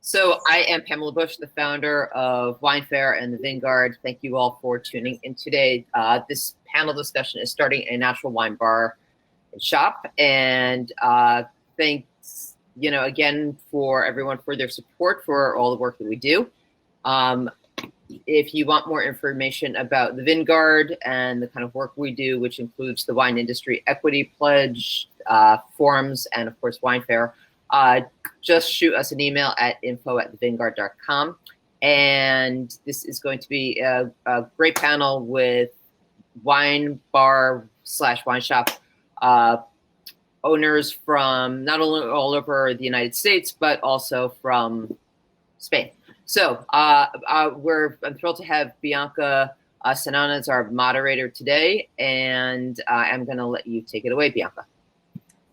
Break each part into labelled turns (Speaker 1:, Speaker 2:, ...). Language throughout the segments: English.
Speaker 1: So I am Pamela Bush, the founder of Wine Fair and the Vineyard. Thank you all for tuning in today. This panel discussion is starting a natural wine bar and shop. And thanks, again, for everyone for their support for all the work that we do. If you want more information about the Vineyard and the kind of work we do, which includes the Wine Industry Equity Pledge, forums, and of course, Wine Fair, just shoot us an email at info@thevineyard.com. And this is going to be a great panel with wine bar / wine shop owners from not only all over the United States, but also from Spain. So I'm thrilled to have Bianca Sanon as our moderator today, and I'm going to let you take it away, Bianca.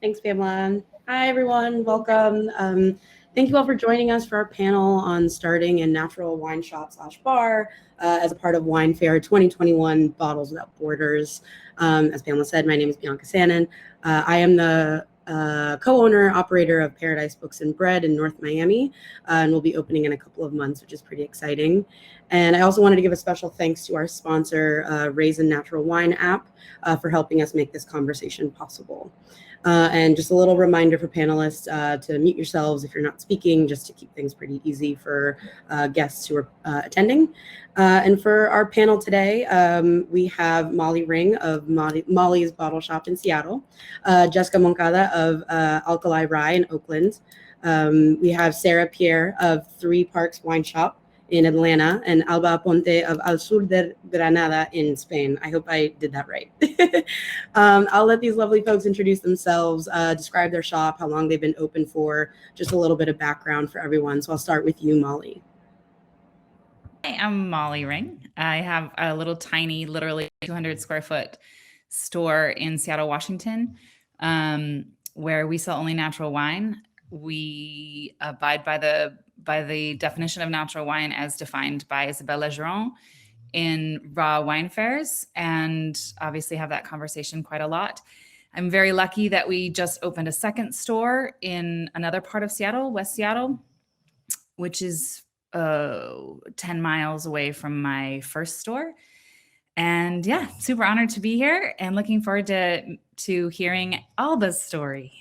Speaker 2: Thanks, Pamela. Hi, everyone. Welcome. Thank you all for joining us for our panel on starting a natural wine shop / bar as a part of Wine Fair 2021 Bottles Without Borders. As Pamela said, my name is Bianca Sanon. I am the co-owner, operator of Paradis Books and Bread in North Miami, and we'll be opening in a couple of months, which is pretty exciting. And I also wanted to give a special thanks to our sponsor, Raisin Natural Wine app, for helping us make this conversation possible. And just a little reminder for panelists to mute yourselves if you're not speaking, just to keep things pretty easy for guests who are attending. And for our panel today, we have Molly Ringe of Molly's Bottle Shop in Seattle, Jessica Moncada of Alkali Rye in Oakland. We have Sarah Pierre of Three Parks Wine Shop in Atlanta, and Alba Aponte of Al Sur de Granada in Spain. I hope I did that right. I'll let these lovely folks introduce themselves, describe their shop, how long they've been open for, just a little bit of background for everyone. So I'll start with you, Molly.
Speaker 3: Hi, I'm Molly Ringe. I have a little tiny, literally 200 square foot store in Seattle, Washington, where we sell only natural wine. We abide by the definition of natural wine as defined by Isabelle Legeron in raw wine fairs, and obviously have that conversation quite a lot. I'm very lucky that we just opened a second store in another part of Seattle, West Seattle, which is 10 miles away from my first store. And yeah, super honored to be here and looking forward to hearing Alba's story.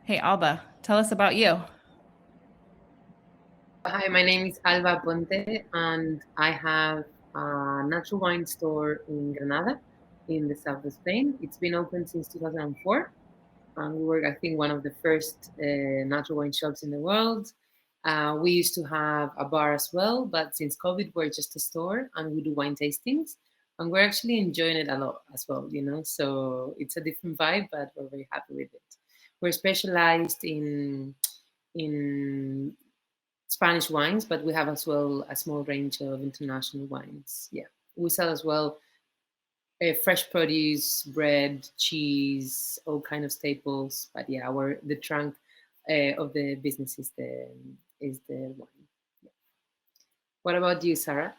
Speaker 3: Hey, Alba, tell us about you.
Speaker 4: Hi, my name is Alba Aponte, and I have a natural wine store in Granada, in the south of Spain. It's been open since 2004. We were, I think, one of the first natural wine shops in the world. We used to have a bar as well, but since COVID, we're just a store, and we do wine tastings. And we're actually enjoying it a lot as well, so it's a different vibe, but we're very happy with it. We're specialized in Spanish wines, but we have as well a small range of international wines. Yeah, we sell as well fresh produce, bread, cheese, all kind of staples. But yeah, the trunk of the business is the wine. Yeah. What about you, Sarah?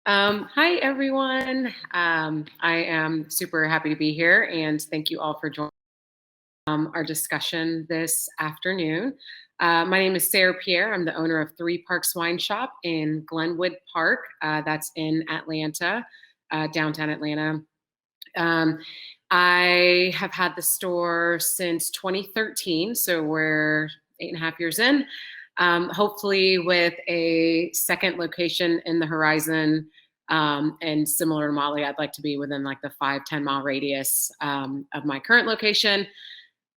Speaker 5: Hi, everyone. I am super happy to be here, and thank you all for joining our discussion this afternoon. My name is Sarah Pierre. I'm the owner of Three Parks Wine Shop in Glenwood Park. That's in Atlanta, downtown Atlanta. I have had the store since 2013, so we're 8.5 years in. Hopefully with a second location in the horizon, and similar to Molly, I'd like to be within like the 5-10 mile radius of my current location.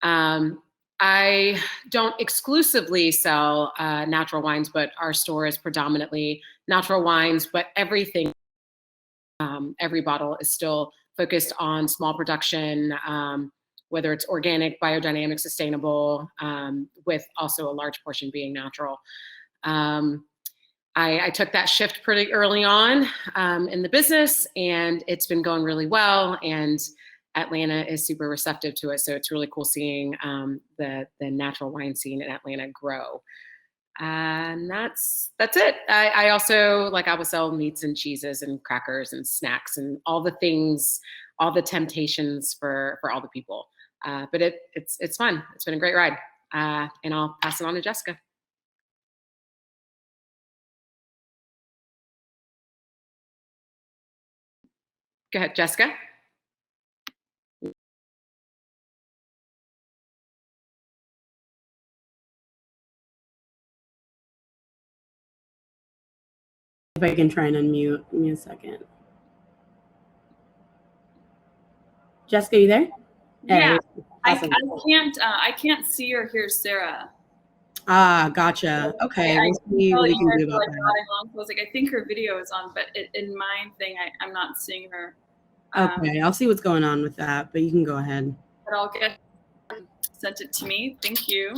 Speaker 5: I don't exclusively sell natural wines, but our store is predominantly natural wines, but everything, every bottle is still focused on small production, whether it's organic, biodynamic, sustainable, with also a large portion being natural. I took that shift pretty early on in the business, and it's been going really well, and Atlanta is super receptive to it. So it's really cool seeing the natural wine scene in Atlanta grow. And that's it. I also, like, I will sell meats and cheeses and crackers and snacks and all the things, all the temptations for all the people. But it's fun. It's been a great ride. And I'll pass it on to Jessica. Go ahead, Jessica.
Speaker 2: If I can try and unmute, give me a second. Jessica, you there?
Speaker 6: Yeah,
Speaker 2: Awesome.
Speaker 6: I can't see or hear Sarah.
Speaker 2: Ah, gotcha. Okay, we'll see what we can do about that.
Speaker 6: I was like, I think her video is on, but in my thing, I'm not seeing her.
Speaker 2: Okay, I'll see what's going on with that, but you can go ahead.
Speaker 6: But I'll get sent it to me. Thank you.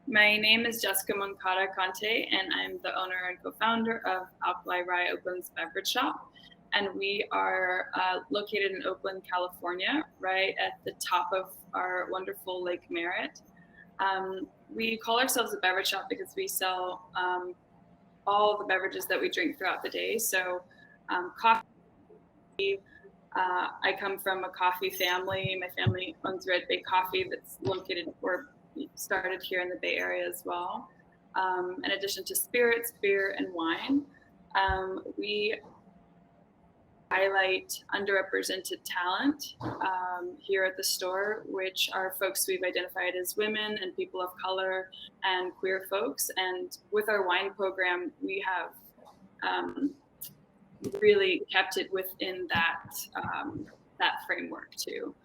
Speaker 6: My name is Jessica Moncada-Konte, and I'm the owner and co-founder of Alkali Oakland's Beverage Shop. And we are located in Oakland, California, right at the top of our wonderful Lake Merritt. We call ourselves a beverage shop because we sell all the beverages that we drink throughout the day. So coffee, I come from a coffee family. My family owns Red Bay Coffee that's located or started here in the Bay Area as well. In addition to spirits, beer, and wine, we highlight underrepresented talent here at the store, which are folks we've identified as women and people of color and queer folks. And with our wine program, we have really kept it within that framework too.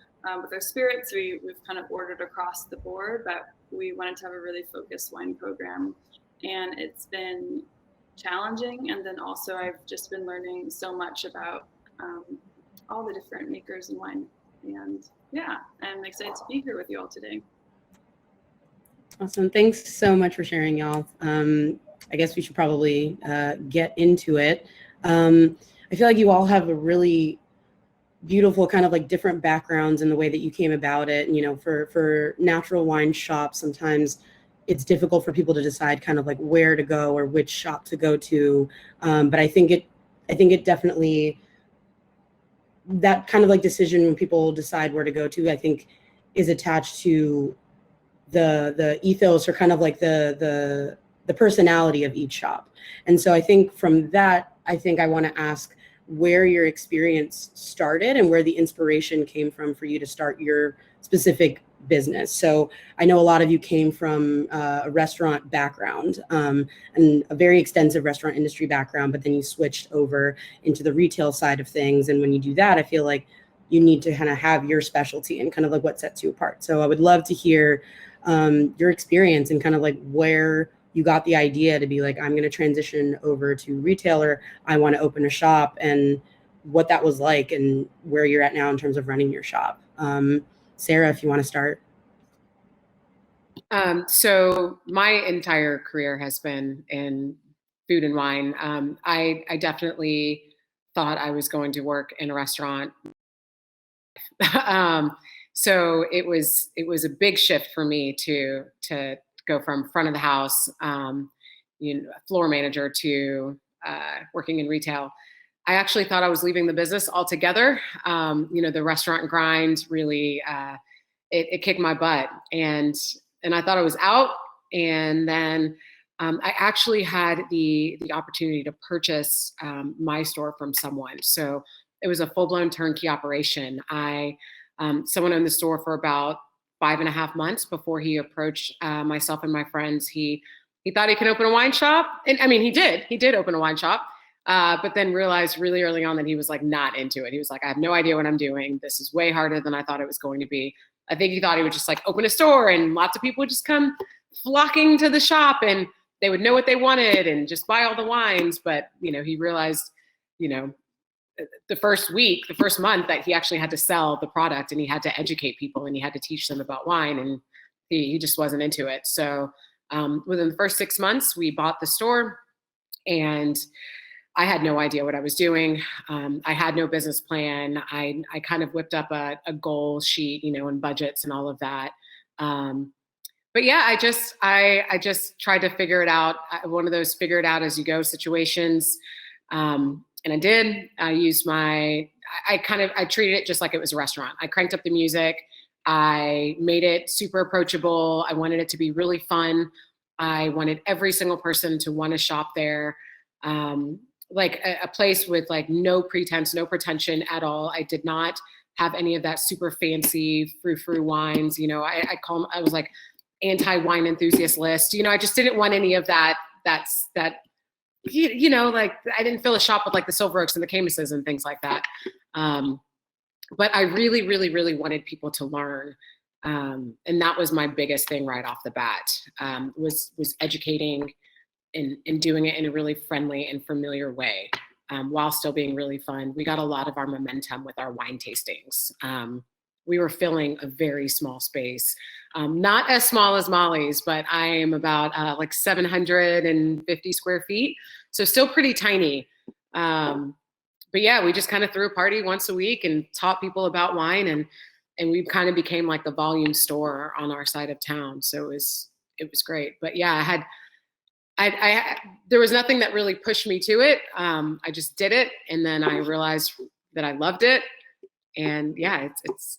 Speaker 6: With our spirits, we've kind of ordered across the board, but we wanted to have a really focused wine program. And it's been challenging. And then also I've just been learning so much about all the different makers in wine. And yeah, I'm excited to be here with you all today.
Speaker 2: Awesome. Thanks so much for sharing, y'all. I guess we should probably get into it. I feel like you all have a really beautiful kind of like different backgrounds in the way that you came about it. And, you know, for natural wine shops, sometimes it's difficult for people to decide kind of like where to go or which shop to go to. But I think it definitely, that kind of like decision when people decide where to go to, I think is attached to the ethos or kind of like the personality of each shop. And so I think from that, I think I want to ask where your experience started and where the inspiration came from for you to start your specific business. So I know a lot of you came from a restaurant background and a very extensive restaurant industry background, but then you switched over into the retail side of things. And when you do that, I feel like you need to kind of have your specialty and kind of like what sets you apart. So I would love to hear your experience and kind of like where you got the idea to be like, I'm going to transition over to retailer. I want to open a shop, and what that was like and where you're at now in terms of running your shop. Sarah, if you want to start.
Speaker 5: So my entire career has been in food and wine. I definitely thought I was going to work in a restaurant. So it was a big shift for me to go from front of the house, floor manager to working in retail. I actually thought I was leaving the business altogether. The restaurant grind really, it kicked my butt, and I thought I was out. And then I actually had the opportunity to purchase my store from someone. So it was a full-blown turnkey operation. Someone owned the store for about 5.5 months before he approached myself and my friends. He thought he could open a wine shop. And I mean, he did open a wine shop, but then realized really early on that he was like not into it. He was like, I have no idea what I'm doing. This is way harder than I thought it was going to be. I think he thought he would just like open a store and lots of people would just come flocking to the shop and they would know what they wanted and just buy all the wines. But, he realized, the first month that he actually had to sell the product and he had to educate people and he had to teach them about wine, and he just wasn't into it. So within the first 6 months, we bought the store, and I had no idea what I was doing. I had no business plan. I kind of whipped up a goal sheet, and budgets and all of that. but yeah, I just tried to figure it out. One of those figure it out as you go situations. And I did. I treated it just like it was a restaurant. I cranked up the music. I made it super approachable. I wanted it to be really fun. I wanted every single person to want to shop there. Like a place with like no pretense, no pretension at all. I did not have any of that super fancy frou-frou wines. You know, I was like anti-wine enthusiast list. You know, I just didn't want any of that. You know, like I didn't fill a shop with like the Silver Oaks and the Camises and things like that. But I really, really, really wanted people to learn. And that was my biggest thing right off the bat, was educating and doing it in a really friendly and familiar way, while still being really fun. We got a lot of our momentum with our wine tastings. We were filling a very small space, not as small as Molly's, but I am about like 750 square feet. So still pretty tiny. But yeah, we just kind of threw a party once a week and taught people about wine, and we kind of became like the volume store on our side of town. So it was great. But yeah, there was nothing that really pushed me to it. I just did it, and then I realized that I loved it. And yeah,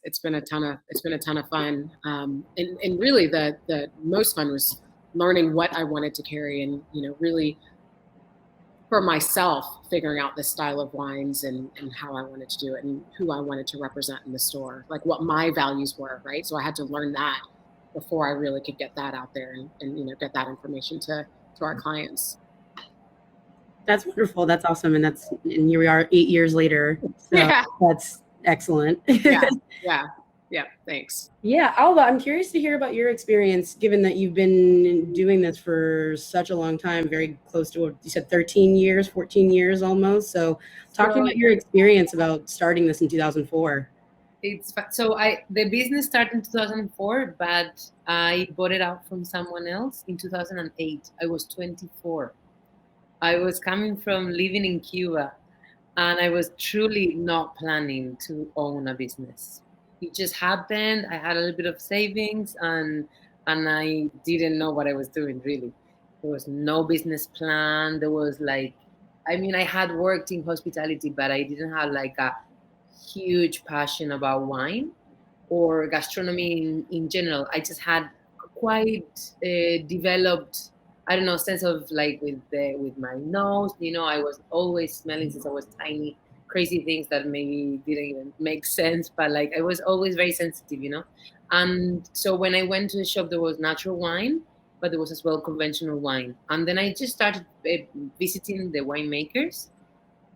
Speaker 5: it's been a ton of fun. And really the most fun was learning what I wanted to carry, and you know, really for myself, figuring out the style of wines and how I wanted to do it and who I wanted to represent in the store, like what my values were, right? So I had to learn that before I really could get that out there and you know, get that information to our clients.
Speaker 2: That's wonderful. That's awesome. And here we are 8 years later. So
Speaker 5: Yeah.
Speaker 2: That's excellent.
Speaker 5: Yeah. Thanks.
Speaker 2: Yeah, Alba, I'm curious to hear about your experience, given that you've been doing this for such a long time, very close to what you said, 13 years, 14 years almost. So talking about your experience about starting this in 2004.
Speaker 4: The business started in 2004, but I bought it out from someone else in 2008. I was 24. I was coming from living in Cuba, and I was truly not planning to own a business. It just happened. I had a little bit of savings, and I didn't know what I was doing, really. There was no business plan. There was I had worked in hospitality, but I didn't have like a huge passion about wine or gastronomy in general. I just had quite developed, I don't know, sense of like with my nose. You know, I was always smelling since I was tiny, crazy things that maybe didn't even make sense, but like I was always very sensitive, you know. And so when I went to the shop, there was natural wine, but there was as well conventional wine. And then I just started visiting the winemakers.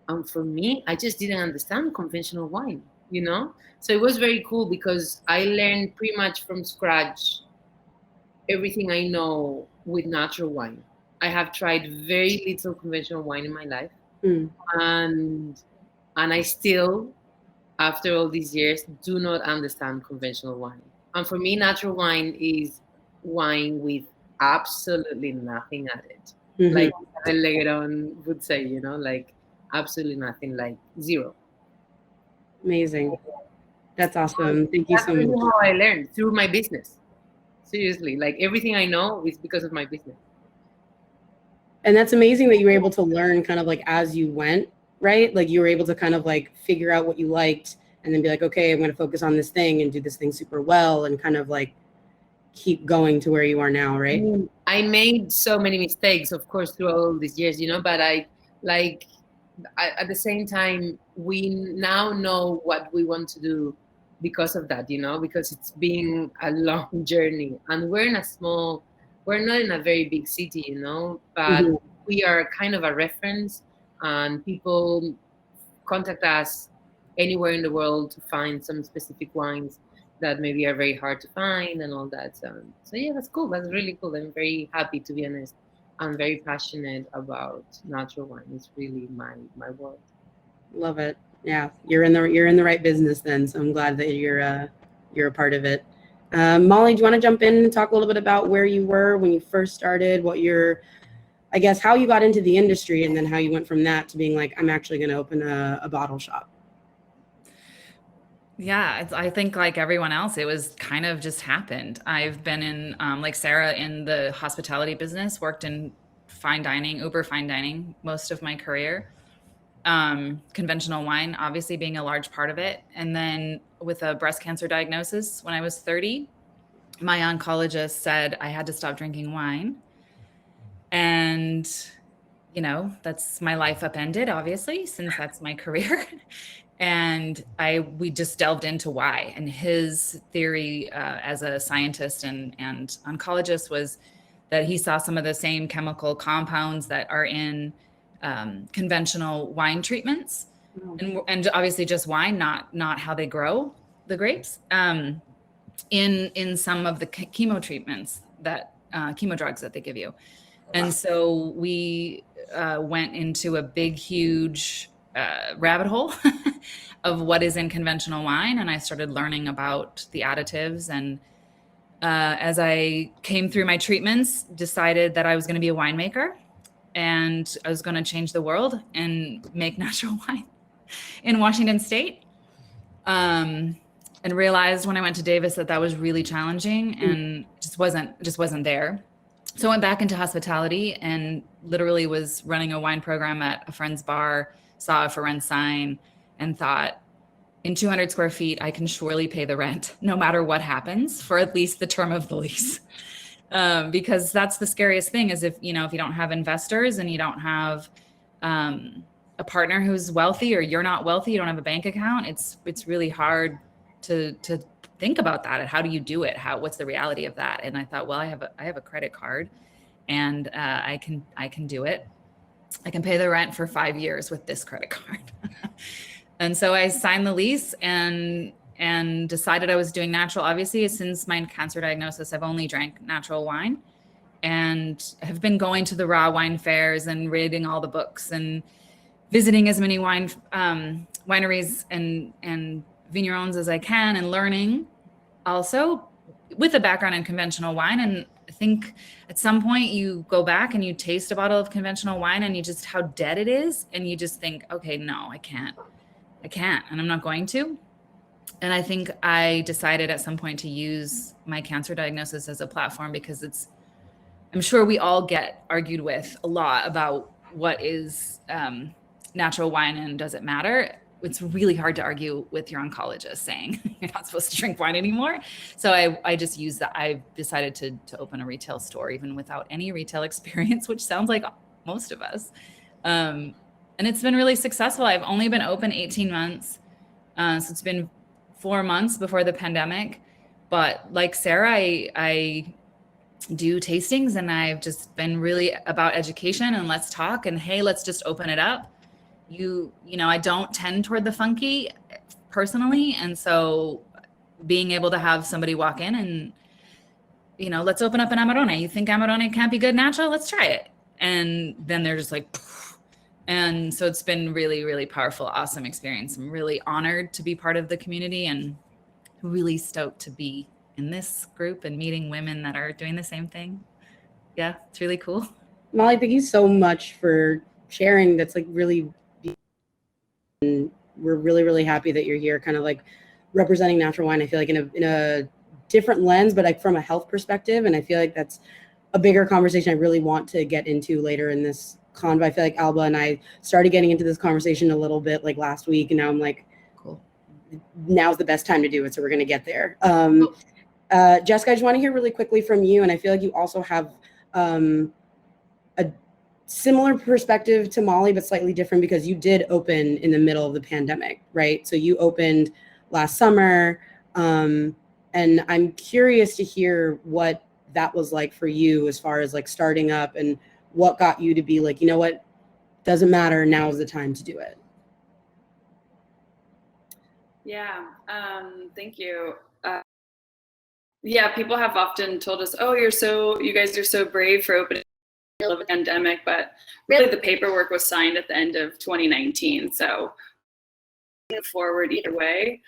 Speaker 4: And for me, I just didn't understand conventional wine, you know? So it was very cool because I learned pretty much from scratch everything I know with natural wine. I have tried very little conventional wine in my life. And I still, after all these years, do not understand conventional wine. And for me, natural wine is wine with absolutely nothing added. Like El Leguerón would say, you know, like absolutely nothing, like zero.
Speaker 2: Amazing. That's awesome. Thank you so much.
Speaker 4: That's how I learned, through my business. Seriously, like everything I know is because of my business.
Speaker 2: And that's amazing that you were able to learn kind of like as you went, right? Like you were able to kind of like figure out what you liked and then be like, okay, I'm going to focus on this thing and do this thing super well and kind of like keep going to where you are now, right?
Speaker 4: I made so many mistakes, of course, through all these years, you know, but I at the same time, we now know what we want to do because of that, you know, because it's been a long journey, and we're not in a very big city, you know, but we are kind of a reference, and people contact us anywhere in the world to find some specific wines that maybe are very hard to find and all that. So yeah, that's cool. That's really cool. I'm very happy, to be honest. I'm very passionate about natural wine. It's really my world.
Speaker 2: Love it. Yeah, you're in the right business then. So I'm glad that you're a part of it. Molly, do you want to jump in and talk a little bit about where you were when you first started, I guess how you got into the industry, and then how you went from that to being like, I'm actually going to open a bottle shop?
Speaker 3: Yeah, I think like everyone else, it was kind of just happened. I've been in, like Sarah, in the hospitality business, worked in fine dining, Uber fine dining, most of my career. Conventional wine, obviously being a large part of it. And then with a breast cancer diagnosis when I was 30, my oncologist said I had to stop drinking wine. And, you know, that's my life upended, obviously, since that's my career. And we just delved into why. And his theory as a scientist and oncologist was that he saw some of the same chemical compounds that are in conventional wine treatments, and obviously just wine, not how they grow the grapes, in some of the chemo treatments that chemo drugs that they give you. And so we went into a big, huge rabbit hole of what is in conventional wine. And I started learning about the additives. And as I came through my treatments, decided that I was going to be a winemaker and I was going to change the world and make natural wine in Washington State. And realized when I went to Davis that was really challenging and just wasn't there. So I went back into hospitality and literally was running a wine program at a friend's bar, saw a for rent sign and thought, in 200 square feet, I can surely pay the rent no matter what happens for at least the term of the lease. Because that's the scariest thing, is if you don't have investors and you don't have a partner who's wealthy, or you're not wealthy, you don't have a bank account, it's really hard to think about that. And how do you do it? What's the reality of that? And I thought, well, I have a credit card and I can do it. I can pay the rent for 5 years with this credit card. And so I signed the lease and decided I was doing natural. Obviously, since my cancer diagnosis, I've only drank natural wine and have been going to the raw wine fairs and reading all the books and visiting as many wineries and vignerons as I can, and learning also with a background in conventional wine. And I think at some point you go back and you taste a bottle of conventional wine and you just, how dead it is. And you just think, okay, no, I can't, and I'm not going to. And I think I decided at some point to use my cancer diagnosis as a platform, because I'm sure we all get argued with a lot about what is natural wine and does it matter. It's really hard to argue with your oncologist saying you're not supposed to drink wine anymore. So I just used that. I decided to open a retail store, even without any retail experience, which sounds like most of us. And it's been really successful. I've only been open 18 months. So it's been 4 months before the pandemic. But like Sarah, I do tastings, and I've just been really about education and let's talk, and hey, let's just open it up. You know, I don't tend toward the funky personally. And so being able to have somebody walk in and, let's open up an Amarone. You think Amarone can't be good natural? Let's try it. And then they're just like, poof. And so it's been really, really powerful, awesome experience. I'm really honored to be part of the community and really stoked to be in this group and meeting women that are doing the same thing. Yeah, it's really cool.
Speaker 2: Molly, thank you so much for sharing. That's like really, and we're really, really happy that you're here, kind of like representing natural wine. I feel like in a different lens, but like from a health perspective. And I feel like that's a bigger conversation I really want to get into later in this convo. I feel like Alba and I started getting into this conversation a little bit like last week, and now I'm like, cool, now's the best time to do it. So we're going to get there. Jessica, I just want to hear really quickly from you. And I feel like you also have a similar perspective to Molly, but slightly different, because you did open in the middle of the pandemic, right? So you opened last summer. And I'm curious to hear what that was like for you, as far as like starting up, and what got you to be like, you know what, doesn't matter, now's the time to do it.
Speaker 6: Yeah, thank you. Yeah, people have often told us, oh, you guys are so brave for opening in the middle of a pandemic, but really the paperwork was signed at the end of 2019. So moving forward either way,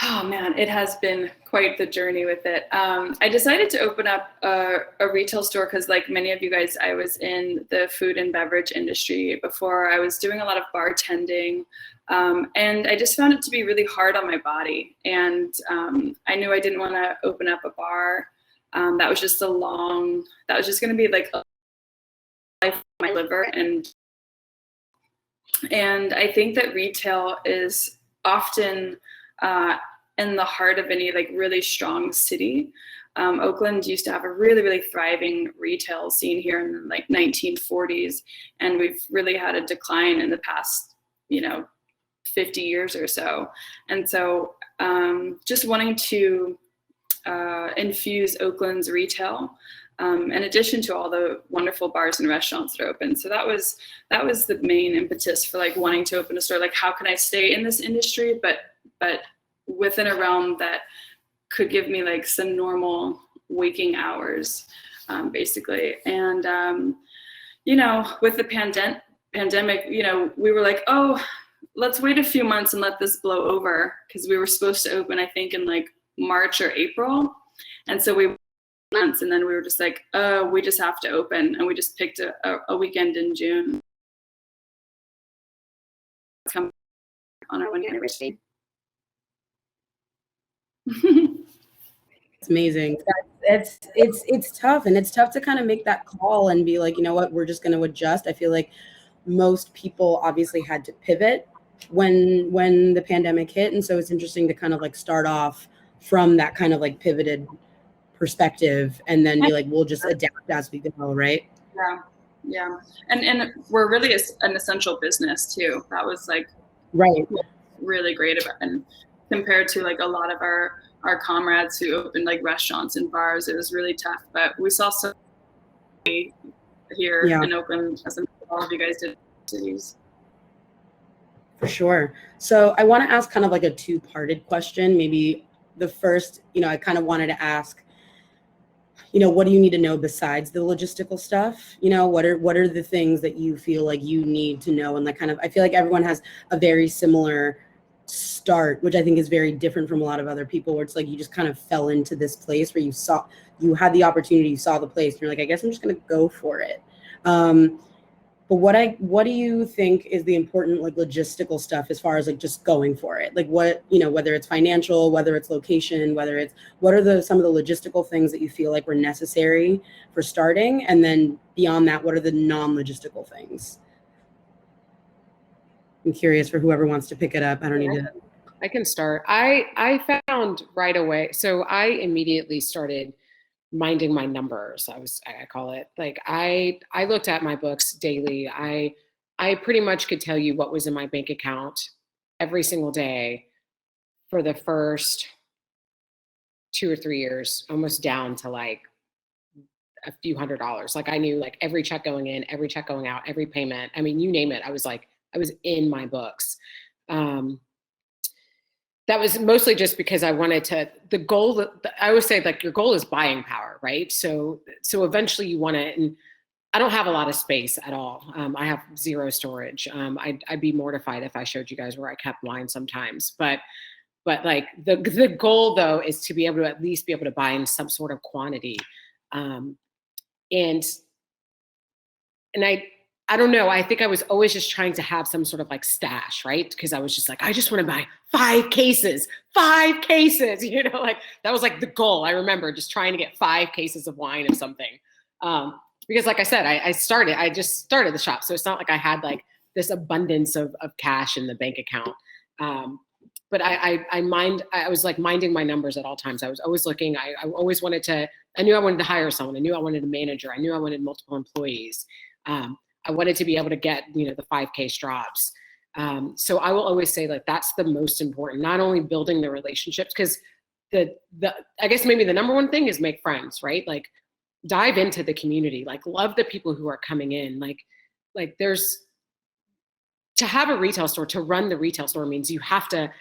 Speaker 6: Oh man, it has been quite the journey with it. I decided to open up a retail store because, like many of you guys, I was in the food and beverage industry before. I was doing a lot of bartending, and I just found it to be really hard on my body. And I knew I didn't want to open up a bar. That was just that was just going to be like a life of my liver. And I think that retail is often in the heart of any like really strong city. Oakland used to have a really, really thriving retail scene here in the like 1940s, and we've really had a decline in the past, 50 years or so. And so just wanting to infuse Oakland's retail, in addition to all the wonderful bars and restaurants that are open. So that was the main impetus for like wanting to open a store. Like, how can I stay in this industry, but within a realm that could give me like some normal waking hours, basically. And with the pandemic, we were like, oh, let's wait a few months and let this blow over, because we were supposed to open, I think, in like March or April. And so we months, and then we were just like, oh, we just have to open, and we just picked a weekend in June. Come on our 1 anniversary.
Speaker 2: It's amazing. It's tough, and it's tough to kind of make that call and be like, you know what, we're just going to adjust. I feel like most people obviously had to pivot when the pandemic hit, and so it's interesting to kind of like start off from that kind of like pivoted perspective and then be like, we'll just adapt as we go, right?
Speaker 6: Yeah. And we're really an essential business too. That was like
Speaker 2: right,
Speaker 6: really great about, and compared to like a lot of our comrades who opened like restaurants and bars, it was really tough. But we saw so many here in Oakland, as all of you guys did cities.
Speaker 2: For sure. So I want to ask kind of like a two-parted question. Maybe the first, I kind of wanted to ask, what do you need to know besides the logistical stuff? What are the things that you feel like you need to know? And like kind of, I feel like everyone has a very similar start, which I think is very different from a lot of other people, where it's like you just kind of fell into this place where you had the opportunity, you saw the place, and you're like, I guess I'm just going to go for it. But what do you think is the important like logistical stuff as far as like just going for it? Like what, whether it's financial, whether it's location, what are some of the logistical things that you feel like were necessary for starting? And then beyond that, what are the non-logistical things? I'm curious for whoever wants to pick it up. I don't need to.
Speaker 5: I can start. I found right away. So I immediately started minding my numbers. I call it, like, I looked at my books daily. I pretty much could tell you what was in my bank account every single day for the first 2 or 3 years, almost down to like a few $100s. Like I knew like every check going in, every check going out, every payment. I mean, you name it. I was in my books. That was mostly just because I wanted to, the goal that I always say, like, your goal is buying power, right? So eventually you want to, and I don't have a lot of space at all. I have zero storage. I'd be mortified if I showed you guys where I kept wine sometimes, but like the goal though, is to be able to at least be able to buy in some sort of quantity. And I don't know. I think I was always just trying to have some sort of like stash, right? Because I was just like, I just want to buy 5 cases, like that was like the goal. I remember just trying to get 5 cases of wine of something. Because like I said, I just started the shop. So it's not like I had like this abundance of cash in the bank account. But I was like minding my numbers at all times. I was always looking, I always I knew I wanted to hire someone. I knew I wanted a manager. I knew I wanted multiple employees. I wanted to be able to get, the 5K drops. So I will always say, like, that's the most important, not only building the relationships, because I guess maybe the number one thing is make friends, right? Like, dive into the community, like, love the people who are coming in. Like there's, to have a retail store, to run the retail store means you have to,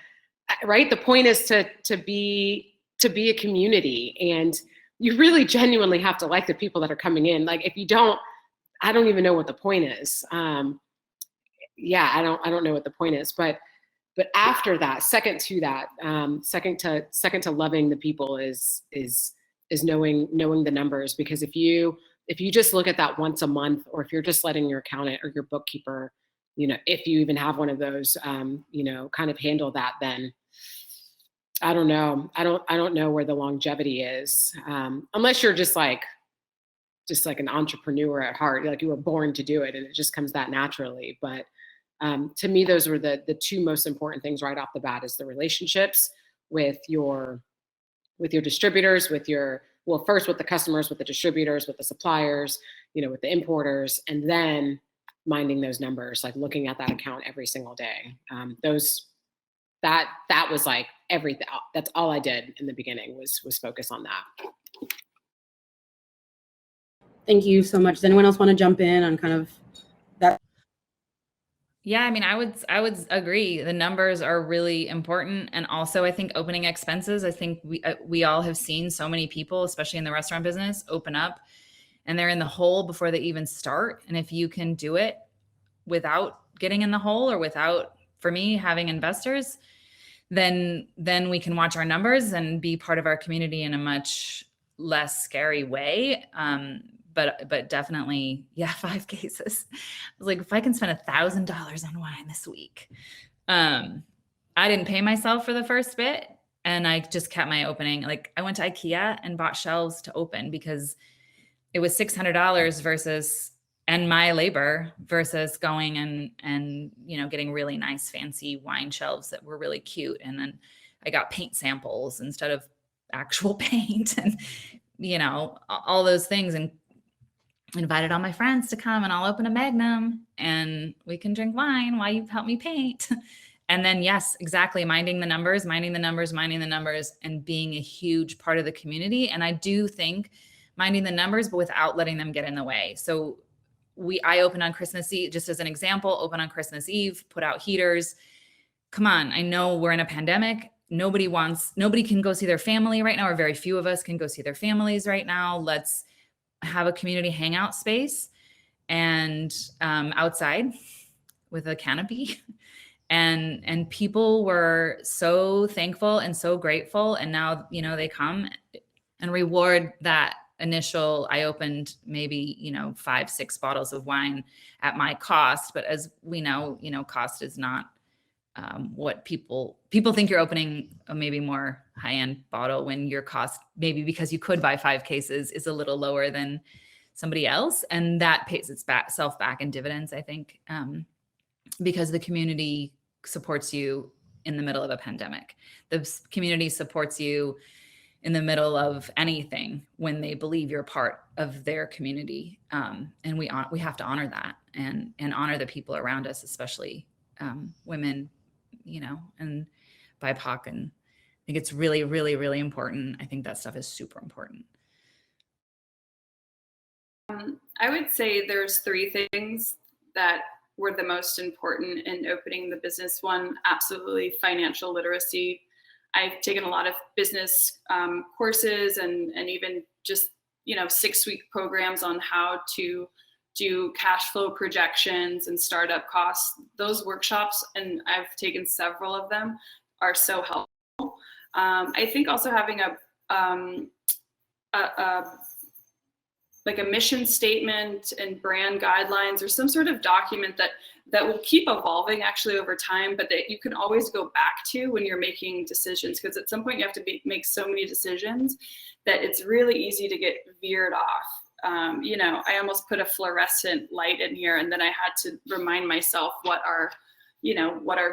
Speaker 5: right? The point is to be a community, and you really genuinely have to like the people that are coming in. Like, if you don't, I don't even know what the point is. I don't know what the point is, but but after that, second to that, second to loving the people is knowing the numbers. Because if you just look at that once a month, or if you're just letting your accountant or your bookkeeper, if you even have one of those, kind of handle that, then I don't know. I don't know where the longevity is, unless you're just like an entrepreneur at heart, like you were born to do it and it just comes that naturally. But to me, those were the two most important things right off the bat: is the relationships with your distributors, first with the customers, with the distributors, with the suppliers, with the importers, and then minding those numbers, like looking at that account every single day. That was like everything. That's all I did in the beginning was focus on that.
Speaker 2: Thank you so much. Does anyone else want to jump in on kind of that?
Speaker 3: Yeah, I mean, I would agree. The numbers are really important, and also I think opening expenses. I think we all have seen so many people, especially in the restaurant business, open up, and they're in the hole before they even start. And if you can do it without getting in the hole, or without, for me, having investors, then we can watch our numbers and be part of our community in a much less scary way. But definitely, yeah, 5 cases. I was like, if I can spend $1,000 on wine this week, I didn't pay myself for the first bit, and I just kept my opening. Like, I went to IKEA and bought shelves to open because it was $600 versus, and my labor, versus going and getting really nice fancy wine shelves that were really cute. And then I got paint samples instead of actual paint, and all those things, and invited all my friends to come, and I'll open a Magnum and we can drink wine while you help me paint. And then, yes, exactly, minding the numbers, and being a huge part of the community. And I do think minding the numbers, but without letting them get in the way. So I opened on Christmas Eve, just as an example, open on Christmas Eve, put out heaters. Come on, I know we're in a pandemic. Nobody can go see their family right now, or very few of us can go see their families right now. Let's have a community hangout space, and outside with a canopy. And people were so thankful and so grateful. And now, they come and reward that initial, I opened maybe, 5-6 bottles of wine at my cost. But as we know, cost is not what people think. You're opening a maybe more high-end bottle when your cost, maybe because you could buy 5 cases, is a little lower than somebody else. And that pays itself back in dividends, I think, because the community supports you in the middle of a pandemic. The community supports you in the middle of anything when they believe you're part of their community. And we have to honor that and honor the people around us, especially women, and BIPOC. And I think it's really, really, really important. I think that stuff is super important.
Speaker 6: I would say there's 3 things that were the most important in opening the business. One, absolutely financial literacy. I've taken a lot of business courses and even just 6-week programs on how to do cash flow projections and startup costs. Those workshops, and I've taken several of them, are so helpful. I think also having a mission statement and brand guidelines, or some sort of document that will keep evolving actually over time, but that you can always go back to when you're making decisions. Because at some point you have to make so many decisions that it's really easy to get veered off. I almost put a fluorescent light in here, and then I had to remind myself what our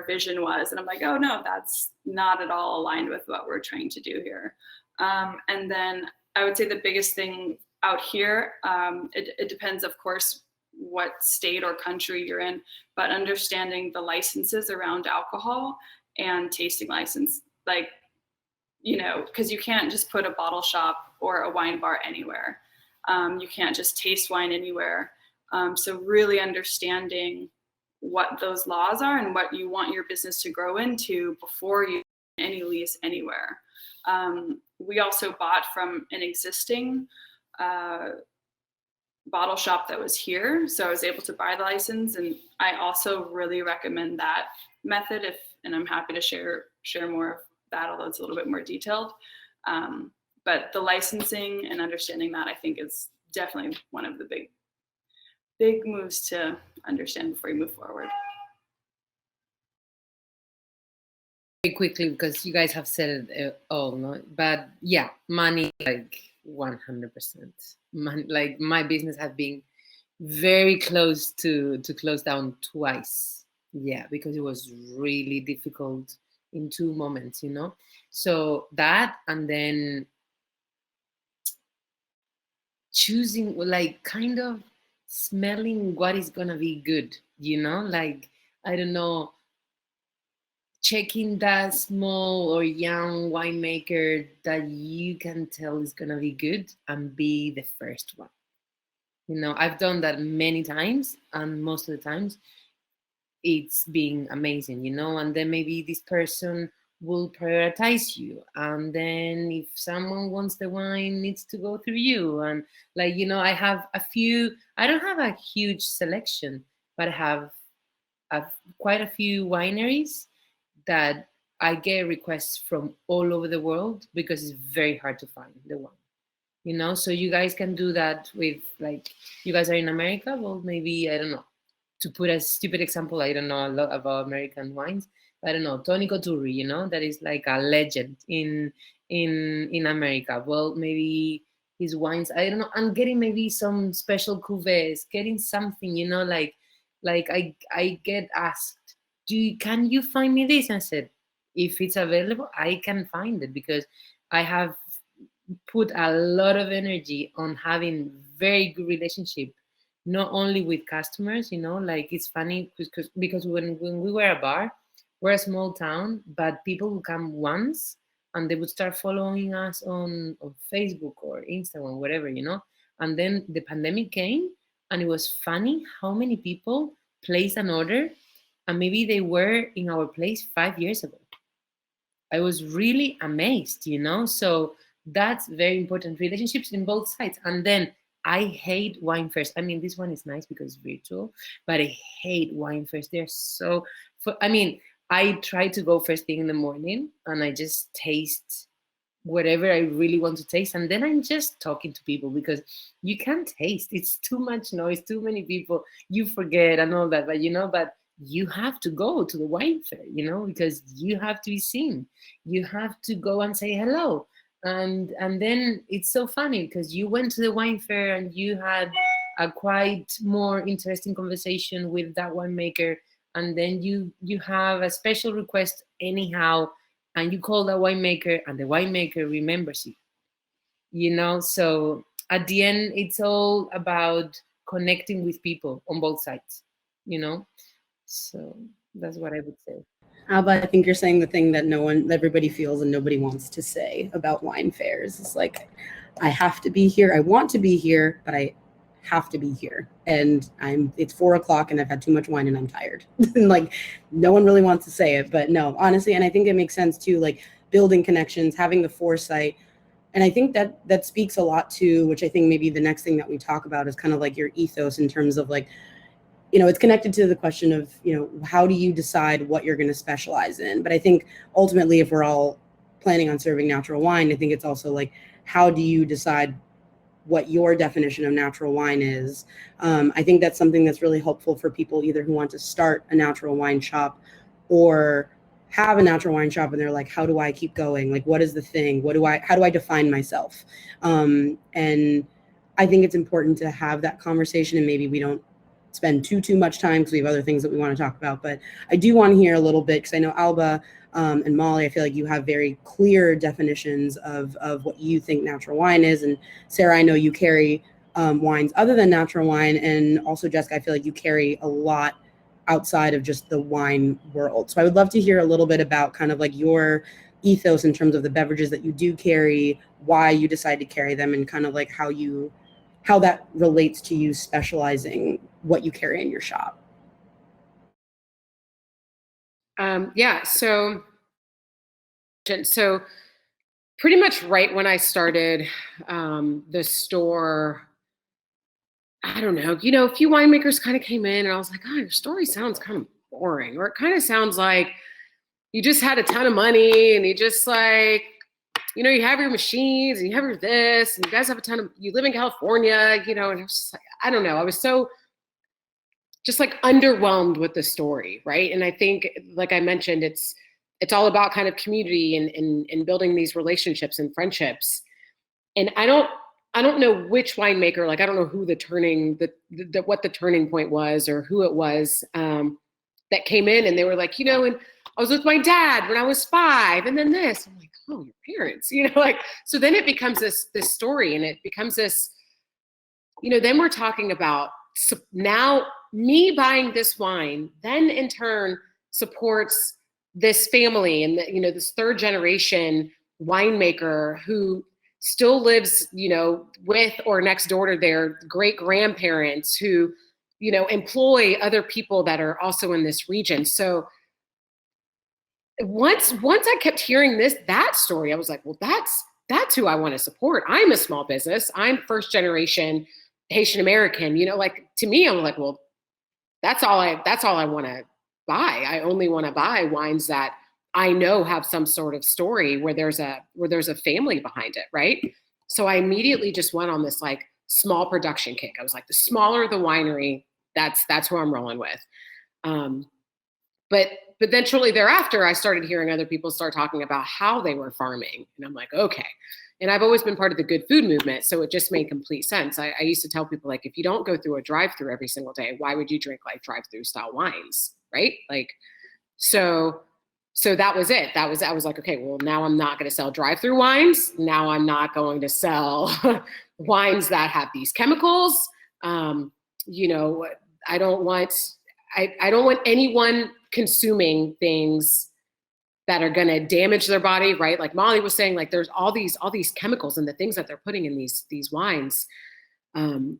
Speaker 6: vision was. And I'm like, oh no, that's not at all aligned with what we're trying to do here. And then I would say the biggest thing out here, it depends, of course, what state or country you're in, but understanding the licenses around alcohol and tasting license, because you can't just put a bottle shop or a wine bar anywhere. You can't just taste wine anywhere. So really understanding what those laws are and what you want your business to grow into before you any lease anywhere. We also bought from an existing bottle shop that was here, so I was able to buy the license. And I also really recommend that method and I'm happy to share more of that, although it's a little bit more detailed. But the licensing and understanding that, I think, is definitely one of the big moves to understand before you move forward.
Speaker 4: Very quickly, because you guys have said it all, no? But yeah, money, like 100%. Money, like my business has been very close to close down twice. Yeah, because it was really difficult in 2 moments, you know. So that, and then choosing, like, kind of smelling what is gonna be good, you know, like, I don't know, checking that small or young winemaker that you can tell is gonna be good and be the first one. You know, I've done that many times, and most of the times it's been amazing, you know, and then maybe this person will prioritize you, and then if someone wants the wine, needs to go through you. And like, you know, I have a few, I don't have a huge selection, but I have quite a few wineries that I get requests from all over the world, because it's very hard to find the one, you know. So you guys can do that with, like, you guys are in America, well, maybe, I don't know, to put a stupid example, I don't know a lot about American wines. I don't know, Tony Coturri, you know, that is like a legend in America. Well, maybe his wines, I don't know, I'm getting maybe some special cuvées, getting something, you know, like I get asked, can you find me this? And I said, if it's available, I can find it, because I have put a lot of energy on having very good relationship, not only with customers, you know, like, it's funny because when we were a bar, we're a small town, but people would come once and they would start following us on Facebook or Instagram, whatever, you know. And then the pandemic came, and it was funny how many people placed an order, and maybe they were in our place 5 years ago. I was really amazed, you know. So that's very important, relationships in both sides. And then I hate wine fairs. I mean, this one is nice because it's virtual, but I hate wine fairs. They're so, I mean, I try to go first thing in the morning, and I just taste whatever I really want to taste. And then I'm just talking to people, because you can't taste. It's too much noise, too many people. You forget and all that. But, you know, but you have to go to the wine fair, you know, because you have to be seen. You have to go and say hello. And then it's so funny, because you went to the wine fair and you had a quite more interesting conversation with that winemaker, and then you have a special request anyhow, and you call the winemaker, and the winemaker remembers you, you know. So at the end, it's all about connecting with people on both sides, you know. So that's what I would say.
Speaker 2: Alba, I think you're saying the thing that everybody feels and nobody wants to say about wine fairs. It's like, I have to be here. I want to be here, but I have to be here. And it's 4 o'clock and I've had too much wine and I'm tired. And like, no one really wants to say it, but no, honestly. And I think it makes sense too, like building connections, having the foresight. And I think that speaks a lot to, which I think maybe the next thing that we talk about is kind of like your ethos in terms of like, you know, it's connected to the question of, you know, how do you decide what you're going to specialize in? But I think ultimately, if we're all planning on serving natural wine, I think it's also like, how do you decide what your definition of natural wine is? I think that's something that's really helpful for people either who want to start a natural wine shop or have a natural wine shop and they're like, how do I keep going? Like, what is the thing? How do I define myself? And I think it's important to have that conversation, and maybe we don't spend too much time because we have other things that we want to talk about. But I do want to hear a little bit, because I know Alba and Molly, I feel like you have very clear definitions of what you think natural wine is. And Sarah, I know you carry wines other than natural wine. And also Jessica, I feel like you carry a lot outside of just the wine world. So I would love to hear a little bit about kind of like your ethos in terms of the beverages that you do carry, why you decide to carry them, and kind of like how that relates to you specializing what you carry in your shop.
Speaker 5: Yeah, so pretty much right when I started the store, I don't know, you know, a few winemakers kind of came in and I was like, oh, your story sounds kind of boring, or it kind of sounds like you just had a ton of money and you just like, you know, you have your machines and you have your this and you guys have a ton of, you live in California, you know, and I was just like, I don't know. I was so just like underwhelmed with the story. Right. And I think, like I mentioned, it's all about kind of community and building these relationships and friendships. And I don't know which winemaker, like, I don't know who what the turning point was or who it was that came in and they were like, you know, and I was with my dad when I was 5 and then this. I'm like, oh, your parents, you know, like, so then it becomes this story and it becomes this, you know, then we're talking about now me buying this wine, then in turn supports this family and you know, this 3rd generation winemaker who still lives, you know, with or next door to their great grandparents who, you know, employ other people that are also in this region. So once I kept hearing that story, I was like, well, that's who I want to support. I'm a small business. I'm 1st generation Haitian American, you know, like to me, I'm like, well, that's all I want to buy. I only want to buy wines that I know have some sort of story where there's a family behind it. Right. So I immediately just went on this like small production kick. I was like, the smaller the winery, that's who I'm rolling with. But then shortly thereafter, I started hearing other people start talking about how they were farming. And I'm like, okay. And I've always been part of the good food movement. So it just made complete sense. I used to tell people, like, if you don't go through a drive-through every single day, why would you drink like drive-through style wines? Right. Like, so that was it. I was like, okay, well, now I'm not going to sell drive-through wines. Now I'm not going to sell wines that have these chemicals. You know, I don't want anyone consuming things that are going to damage their body, right? Like Molly was saying, like there's all these chemicals and the things that they're putting in these wines. And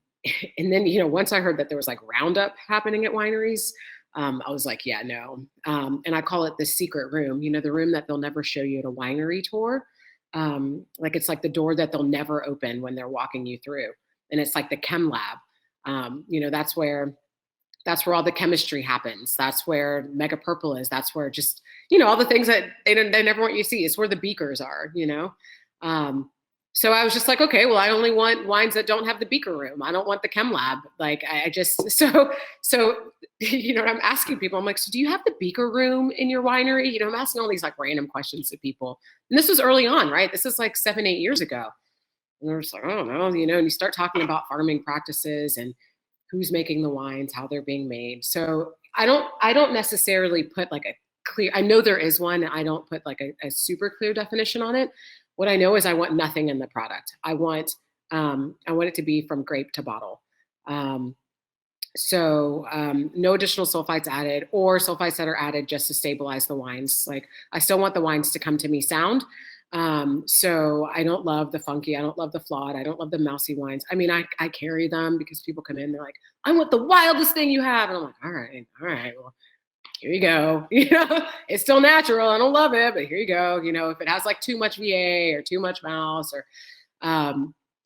Speaker 5: then, you know, once I heard that there was like Roundup happening at wineries, I was like, yeah, no. And I call it the secret room, you know, the room that they'll never show you at a winery tour. Like it's like the door that they'll never open when they're walking you through. And it's like the chem lab. You know, that's where all the chemistry happens. That's where Mega Purple is. That's where just, you know, all the things that they never want you to see. It's where the beakers are, you know? So I was just like, okay, well, I only want wines that don't have the beaker room. I don't want the chem lab. Like I just, so, you know, I'm asking people, I'm like, so do you have the beaker room in your winery? You know, I'm asking all these like random questions to people. And this was early on, right? This is like 7-8 years ago. And they're just like, I don't know, you know, and you start talking about farming practices and who's making the wines, how they're being made. So I don't necessarily put like a clear, I know there is one. I don't put like a super clear definition on it. What I know is I want nothing in the product. I want it to be from grape to bottle. So no additional sulfites added or sulfites that are added just to stabilize the wines. Like I still want the wines to come to me sound. So I don't love the funky. I don't love the flawed. I don't love the mousy wines. I mean, I carry them because people come in, they're like, I want the wildest thing you have. And I'm like, all right, well, here you go. You know, it's still natural. I don't love it, but here you go. You know, if it has like too much VA or too much mouse or,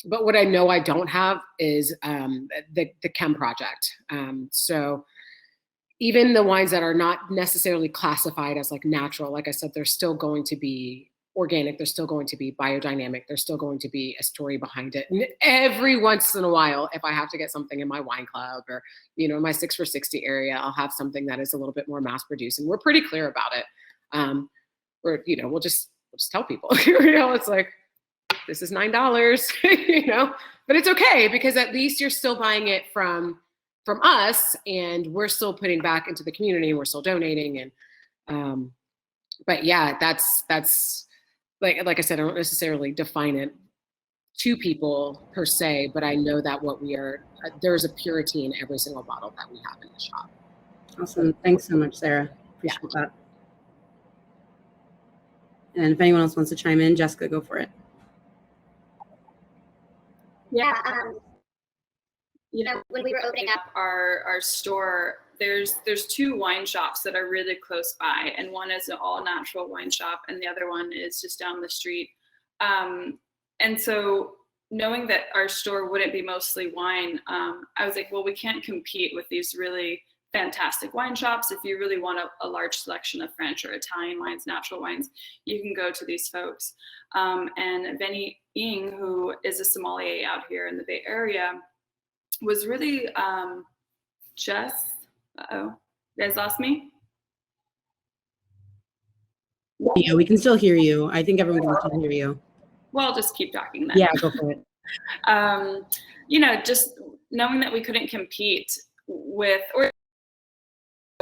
Speaker 5: but what I know I don't have is the chem project. So even the wines that are not necessarily classified as like natural, like I said, they're still going to be organic. They're still going to be biodynamic. There's still going to be a story behind it. And every once in a while, if I have to get something in my wine club or, you know, my 6 for 60 area, I'll have something that is a little bit more mass produced. And we're pretty clear about it. You know, we'll just tell people, you know, it's like, this is $9, you know, but it's okay because at least you're still buying it from us and we're still putting back into the community and we're still donating. And, but yeah, that's like I said, I don't necessarily define it to people per se, but I know that there's a purity in every single bottle that we have in the shop.
Speaker 2: Awesome. Thanks so much, Sarah. Appreciate that. And if anyone else wants to chime in, Jessica, go for it.
Speaker 7: Yeah. You know, when we were opening up
Speaker 6: our store, there's 2 wine shops that are really close by, and one is an all natural wine shop and the other one is just down the street. And so knowing that our store wouldn't be mostly wine, I was like, well, we can't compete with these really fantastic wine shops. If you really want a large selection of French or Italian wines, natural wines, you can go to these folks. And Benny Ing, who is a sommelier out here in the Bay Area, was really just, uh-oh, you guys lost me?
Speaker 2: Yeah, we can still hear you. I think everyone can still hear you.
Speaker 6: Well, I'll just keep talking then.
Speaker 2: Yeah, go for it.
Speaker 6: You know, just knowing that we couldn't compete with, or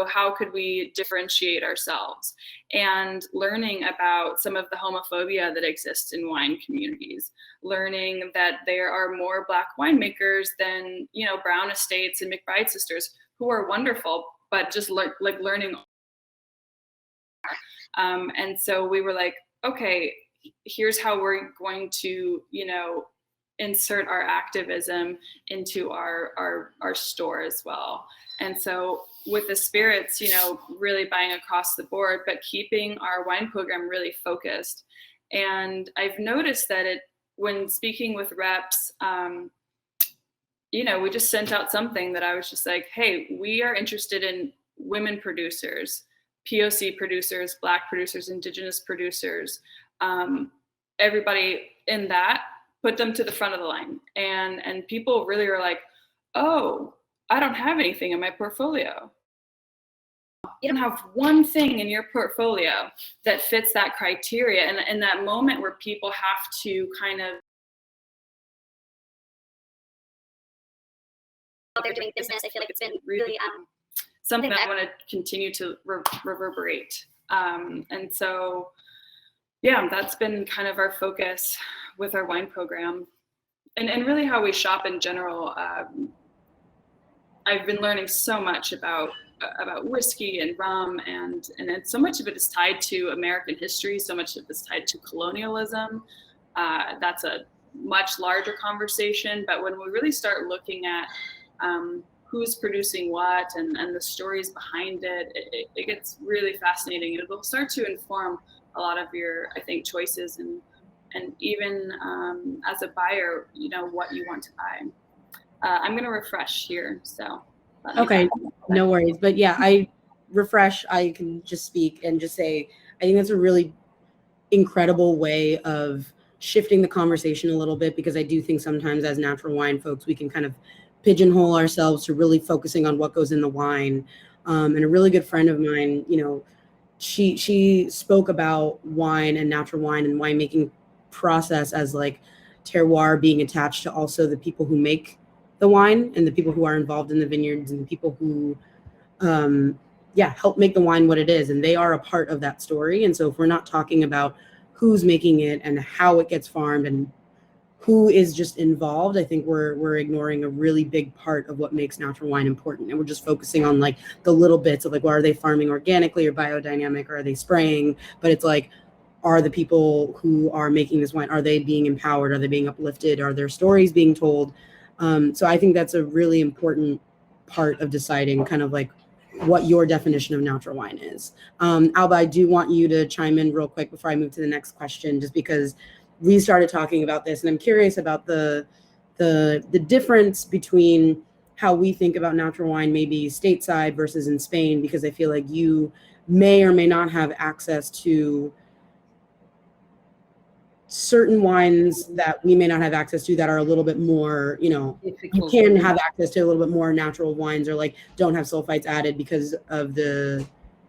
Speaker 6: how could we differentiate ourselves, and learning about some of the homophobia that exists in wine communities, learning that there are more Black winemakers than, you know, Brown Estates and McBride Sisters, who are wonderful, but just like learning. And so we were like, okay, here's how we're going to, you know, insert our activism into our store as well. And so with the spirits, you know, really buying across the board, but keeping our wine program really focused. And I've noticed that when speaking with reps, you know, we just sent out something that I was just like, hey, we are interested in women producers, POC producers, Black producers, Indigenous producers, everybody in that, put them to the front of the line. And people really are like, oh, I don't have anything in my portfolio. You don't have one thing in your portfolio that fits that criteria. And in that moment where people have to kind of,
Speaker 7: they're doing business, I feel like it's been really
Speaker 6: something that I want to continue to reverberate. And so, yeah, that's been kind of our focus with our wine program, and really how we shop in general. I've been learning so much about whiskey and rum, and so much of it is tied to American history. So much of it is tied to colonialism. That's a much larger conversation. But when we really start looking at who's producing what and the stories behind it, it gets really fascinating. It'll start to inform a lot of your, I think, choices and even as a buyer, you know, what you want to buy. I'm going to refresh here. So.
Speaker 2: Okay, no worries. But yeah, I can just speak and just say, I think that's a really incredible way of shifting the conversation a little bit, because I do think sometimes as natural wine folks, we can kind of pigeonhole ourselves to really focusing on what goes in the wine. And a really good friend of mine, you know, she spoke about wine and natural wine and winemaking process as like terroir being attached to also the people who make the wine and the people who are involved in the vineyards and the people who help make the wine what it is, and they are a part of that story. And so if we're not talking about who's making it and how it gets farmed and who is just involved, I think we're ignoring a really big part of what makes natural wine important. And we're just focusing on like the little bits of like, well, are they farming organically or biodynamic, or are they spraying? But it's like, are the people who are making this wine, are they being empowered? Are they being uplifted? Are their stories being told? So I think that's a really important part of deciding kind of like what your definition of natural wine is. Alba, I do want you to chime in real quick before I move to the next question, just because we started talking about this and I'm curious about the difference between how we think about natural wine, maybe stateside versus in Spain, because I feel like you may or may not have access to certain wines that we may not have access to that are a little bit more, you know, you can have access to a little bit more natural wines, or like don't have sulfites added because of the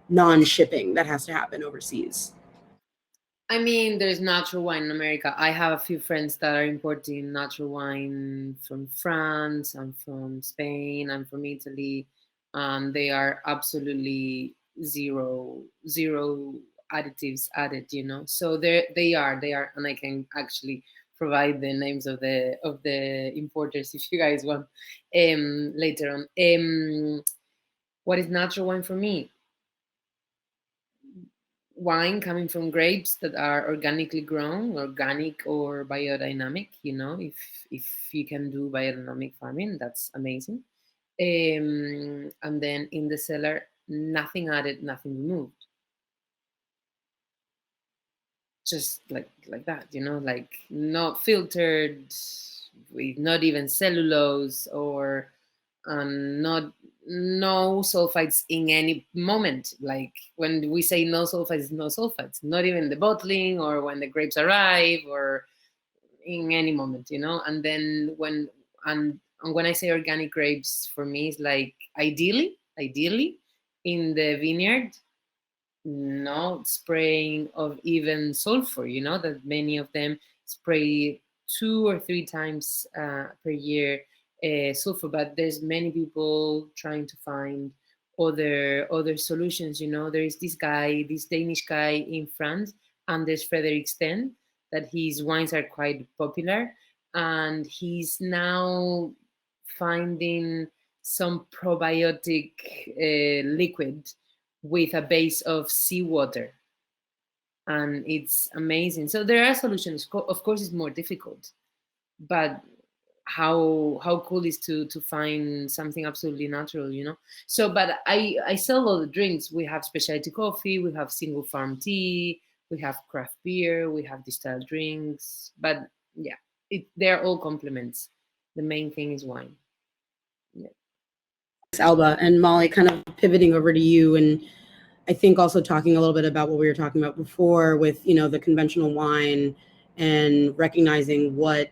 Speaker 2: non-shipping that has to happen overseas.
Speaker 4: I mean, there's natural wine in America. I have a few friends that are importing natural wine from France, I'm from Spain, I'm from Italy. They are absolutely zero additives added, you know. So they are, and I can actually provide the names of the importers if you guys want later on. What is natural wine for me? Wine coming from grapes that are organically grown, organic or biodynamic. You know, if you can do biodynamic farming, that's amazing. And then in the cellar, nothing added, nothing removed. Just like that, you know, like not filtered, with not even cellulose or and no sulfites in any moment. Like when we say no sulfites, no sulfites, not even the bottling or when the grapes arrive or in any moment, you know. And then when I say organic grapes, for me, it's like ideally in the vineyard, no spraying of even sulfur, you know, that many of them spray 2 or 3 times per year sulfur. But there's many people trying to find other solutions, you know. There is this Danish guy in France, Anders Frederik Sten, that his wines are quite popular, and he's now finding some probiotic liquid with a base of seawater, and it's amazing. So there are solutions. Of course, it's more difficult, but how cool is to find something absolutely natural, you know. So, but I sell all the drinks. We have specialty coffee, we have single farm tea, we have craft beer, we have distilled drinks. But yeah, they're all complements. The main thing is wine. Yeah.
Speaker 2: Alba and Molly, kind of pivoting over to you, and I think also talking a little bit about what we were talking about before with, you know, the conventional wine and recognizing what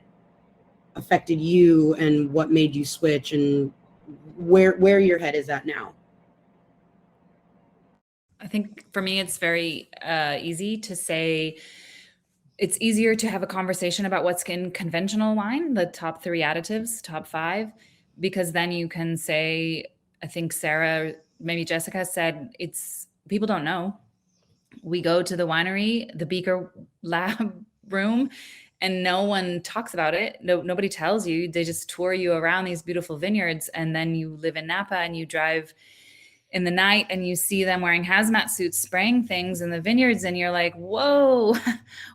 Speaker 2: affected you and what made you switch and where your head is at now.
Speaker 3: I think for me, it's very easy to say, it's easier to have a conversation about what's in conventional wine, the top 3 additives, top 5, because then you can say, I think Sarah, maybe Jessica said, it's people don't know. We go to the winery, the beaker lab room, and no one talks about it. Nobody tells you. They just tour you around these beautiful vineyards, and then you live in Napa and you drive in the night and you see them wearing hazmat suits spraying things in the vineyards, and you're like, whoa,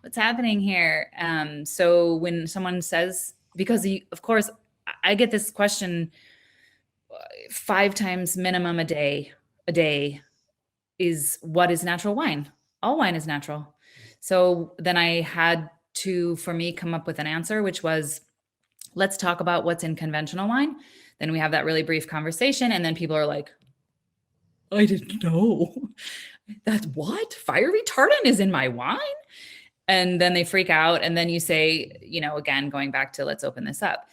Speaker 3: what's happening here? So when someone says, because of course I get this question 5 times minimum a day is, what is natural wine? All wine is natural. So then I had to, for me, come up with an answer, which was, let's talk about what's in conventional wine. Then we have that really brief conversation, and then people are like, I didn't know. That's what? Fire retardant is in my wine? And then they freak out. And then you say, you know, again, going back to let's open this up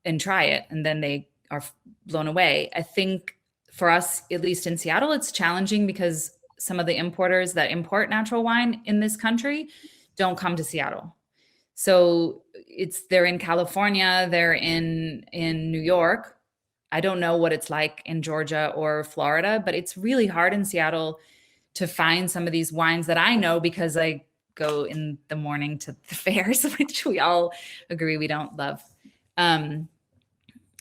Speaker 3: and try it. And then they are blown away. I think for us, at least in Seattle, it's challenging because some of the importers that import natural wine in this country don't come to Seattle. So they're in California, they're in New York. I don't know what it's like in Georgia or Florida, but it's really hard in Seattle to find some of these wines that I know because I go in the morning to the fairs, which we all agree we don't love.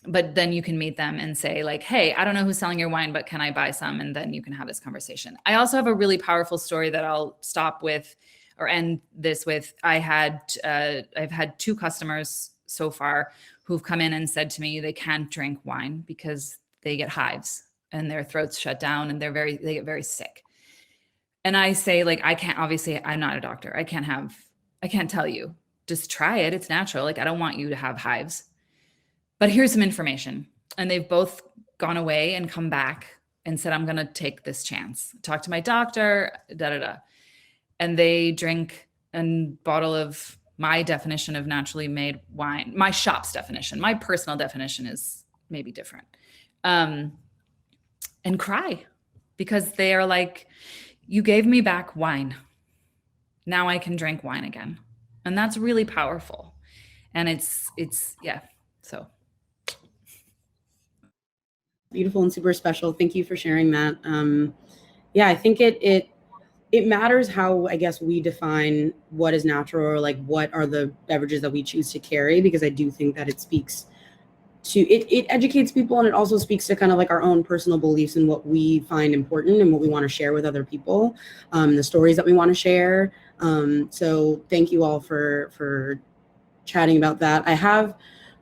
Speaker 3: But then you can meet them and say like, hey, I don't know who's selling your wine, but can I buy some? And then you can have this conversation. I also have a really powerful story that I'll stop with or end this with. I've had 2 customers so far who've come in and said to me they can't drink wine because they get hives and their throats shut down and they get very sick. And I say, like, I can't, obviously I'm not a doctor. I can't tell you, just try it. It's natural. Like, I don't want you to have hives, but here's some information. And they've both gone away and come back and said, I'm going to take this chance. Talk to my doctor, And they drink a bottle of my definition of naturally made wine, my shop's definition. My personal definition is maybe different. And cry because they are like, you gave me back wine. Now I can drink wine again. And that's really powerful. And it's yeah. So
Speaker 2: Beautiful and super special. Thank you for sharing that. Yeah, I think it matters how, I guess, we define what is natural or like what are the beverages that we choose to carry, because I do think that it speaks to, it educates people, and it also speaks to kind of like our own personal beliefs and what we find important and what we want to share with other people, the stories that we want to share. So thank you all for chatting about that. I have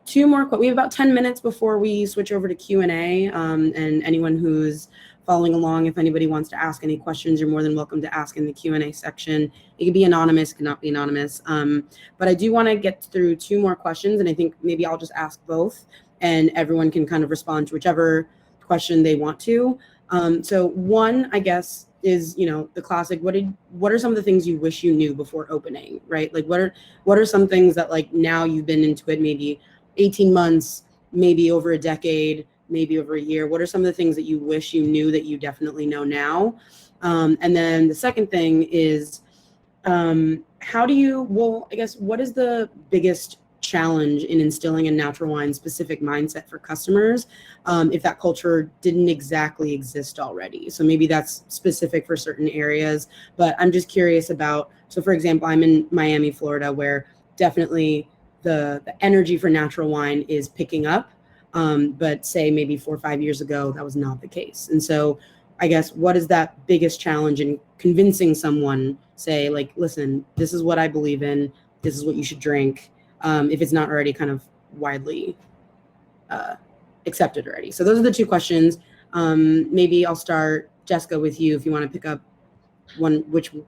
Speaker 2: 2 more, we have about 10 minutes before we switch over to Q&A, and anyone who's following along. If anybody wants to ask any questions, you're more than welcome to ask in the Q&A section. It can be anonymous, it cannot be anonymous. But I do want to get through 2 more questions, and I think maybe I'll just ask both, and everyone can kind of respond to whichever question they want to. So one, I guess, is, you know, the classic, what are some of the things you wish you knew before opening, right? Like what are some things that, like, now you've been into it maybe 18 months, maybe over a decade, maybe over a year, what are some of the things that you wish you knew that you definitely know now? And then the second thing is, how do you, well, I guess, what is the biggest challenge in instilling a natural wine specific mindset for customers, if that culture didn't exactly exist already? So maybe that's specific for certain areas, but I'm just curious about, so for example, I'm in Miami, Florida, where definitely the energy for natural wine is picking up, but say maybe 4 or 5 years ago, that was not the case. And so I guess, what is that biggest challenge in convincing someone, say, like, listen, this is what I believe in, this is what you should drink, if it's not already kind of widely accepted already? So those are the 2 questions. Maybe I'll start, Jessica, with you, if you want to pick up one,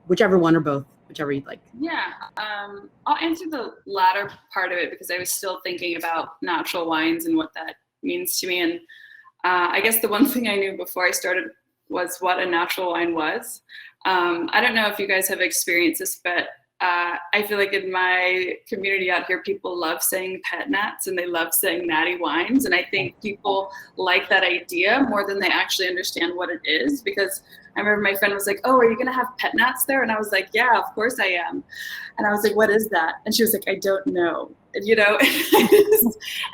Speaker 2: whichever one or both, whichever you'd like.
Speaker 6: Yeah, I'll answer the latter part of it because I was still thinking about natural wines and what that means to me. And I guess the one thing I knew before I started was what a natural wine was. I don't know if you guys have experienced this, but I feel like in my community out here, people love saying pet nats and they love saying natty wines. And I think people like that idea more than they actually understand what it is. Because I remember my friend was like, oh, are you going to have pet nats there? And I was like, yeah, of course I am. And I was like, what is that? And she was like, I don't know. And, you know,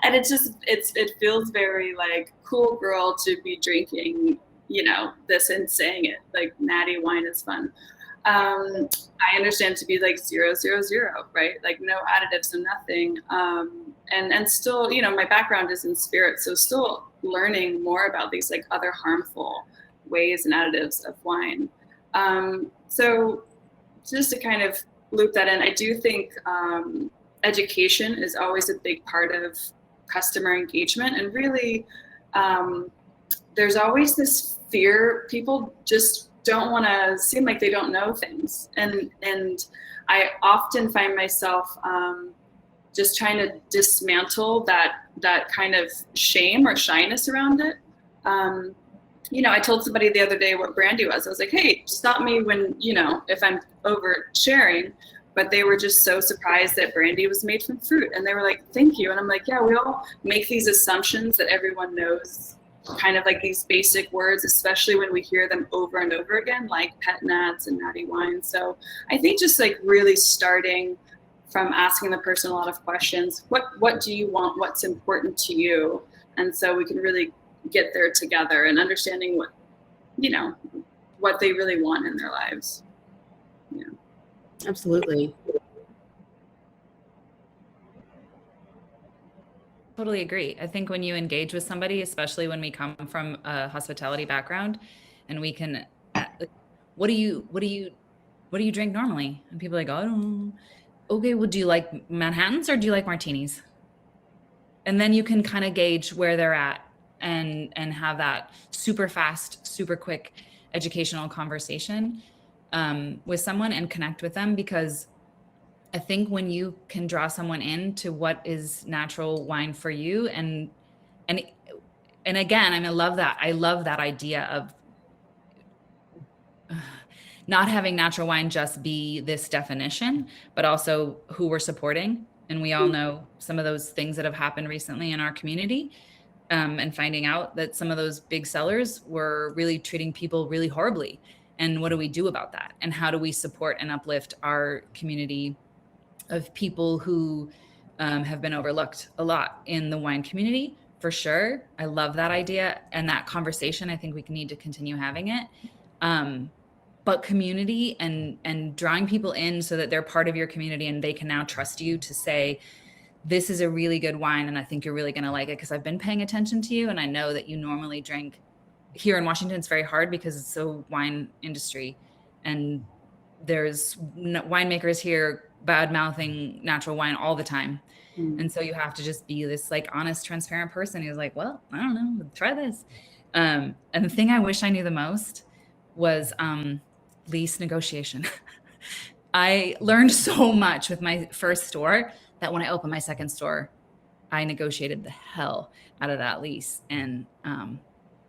Speaker 6: and it's just, it feels very like cool girl to be drinking, you know, this and saying it, like natty wine is fun. I understand to be like 0, 0, 0, right? Like no additives and nothing. And still, you know, my background is in spirits, so still learning more about these like other harmful ways and additives of wine. So just to kind of loop that in, I do think education is always a big part of customer engagement. And really, there's always this fear. People just don't want to seem like they don't know things. And I often find myself just trying to dismantle that kind of shame or shyness around it. You know, I told somebody the other day what brandy was. I was like, hey, stop me when, you know, if I'm oversharing. But they were just so surprised that brandy was made from fruit. And they were like, thank you. And I'm like, yeah, we all make these assumptions that everyone knows, kind of like these basic words, especially when we hear them over and over again, like pet nats and natty wine. So I think just like really starting from asking the person a lot of questions. What do you want? What's important to you? And so we can really get there together and understanding what, you know, what they really want in their lives. Yeah.
Speaker 2: Absolutely.
Speaker 3: Totally agree. I think when you engage with somebody, especially when we come from a hospitality background, and we can, what do you drink normally? And people are like, oh, I don't know. Okay, well, do you like Manhattans or do you like martinis? And then you can kind of gauge where they're at and have that super fast, super quick educational conversation with someone and connect with them. Because I think when you can draw someone into what is natural wine for you, and again, I love that idea of not having natural wine just be this definition, but also who we're supporting. And we all know some of those things that have happened recently in our community, and finding out that some of those big sellers were really treating people really horribly. And what do we do about that? And how do we support and uplift our community of people who have been overlooked a lot in the wine community? For sure. I love that idea and that conversation. I think we need to continue having it. But community and drawing people in so that they're part of your community and they can now trust you to say, this is a really good wine and I think you're really going to like it because I've been paying attention to you and I know that you normally drink. Here in Washington, it's very hard because it's so wine industry, and there's winemakers here bad mouthing natural wine all the time. And so you have to just be this like honest, transparent person who's like, well, I don't know, try this. And the thing I wish I knew the most was lease negotiation. I learned so much with my first store that when I opened my second store, I negotiated the hell out of that lease. And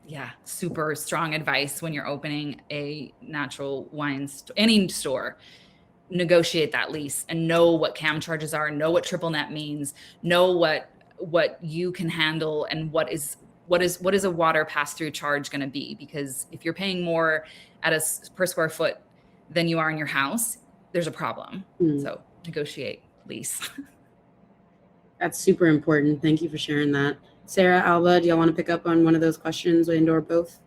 Speaker 3: yeah, super strong advice when you're opening a natural wine any store. Negotiate that lease and know what CAM charges are, know what triple net means, know what you can handle, and what is a water pass-through charge going to be. Because if you're paying more at per square foot than you are in your house, there's a problem. So negotiate lease.
Speaker 2: That's super important. Thank you for sharing that. Sarah, Alba, do y'all want to pick up on one of those questions or both?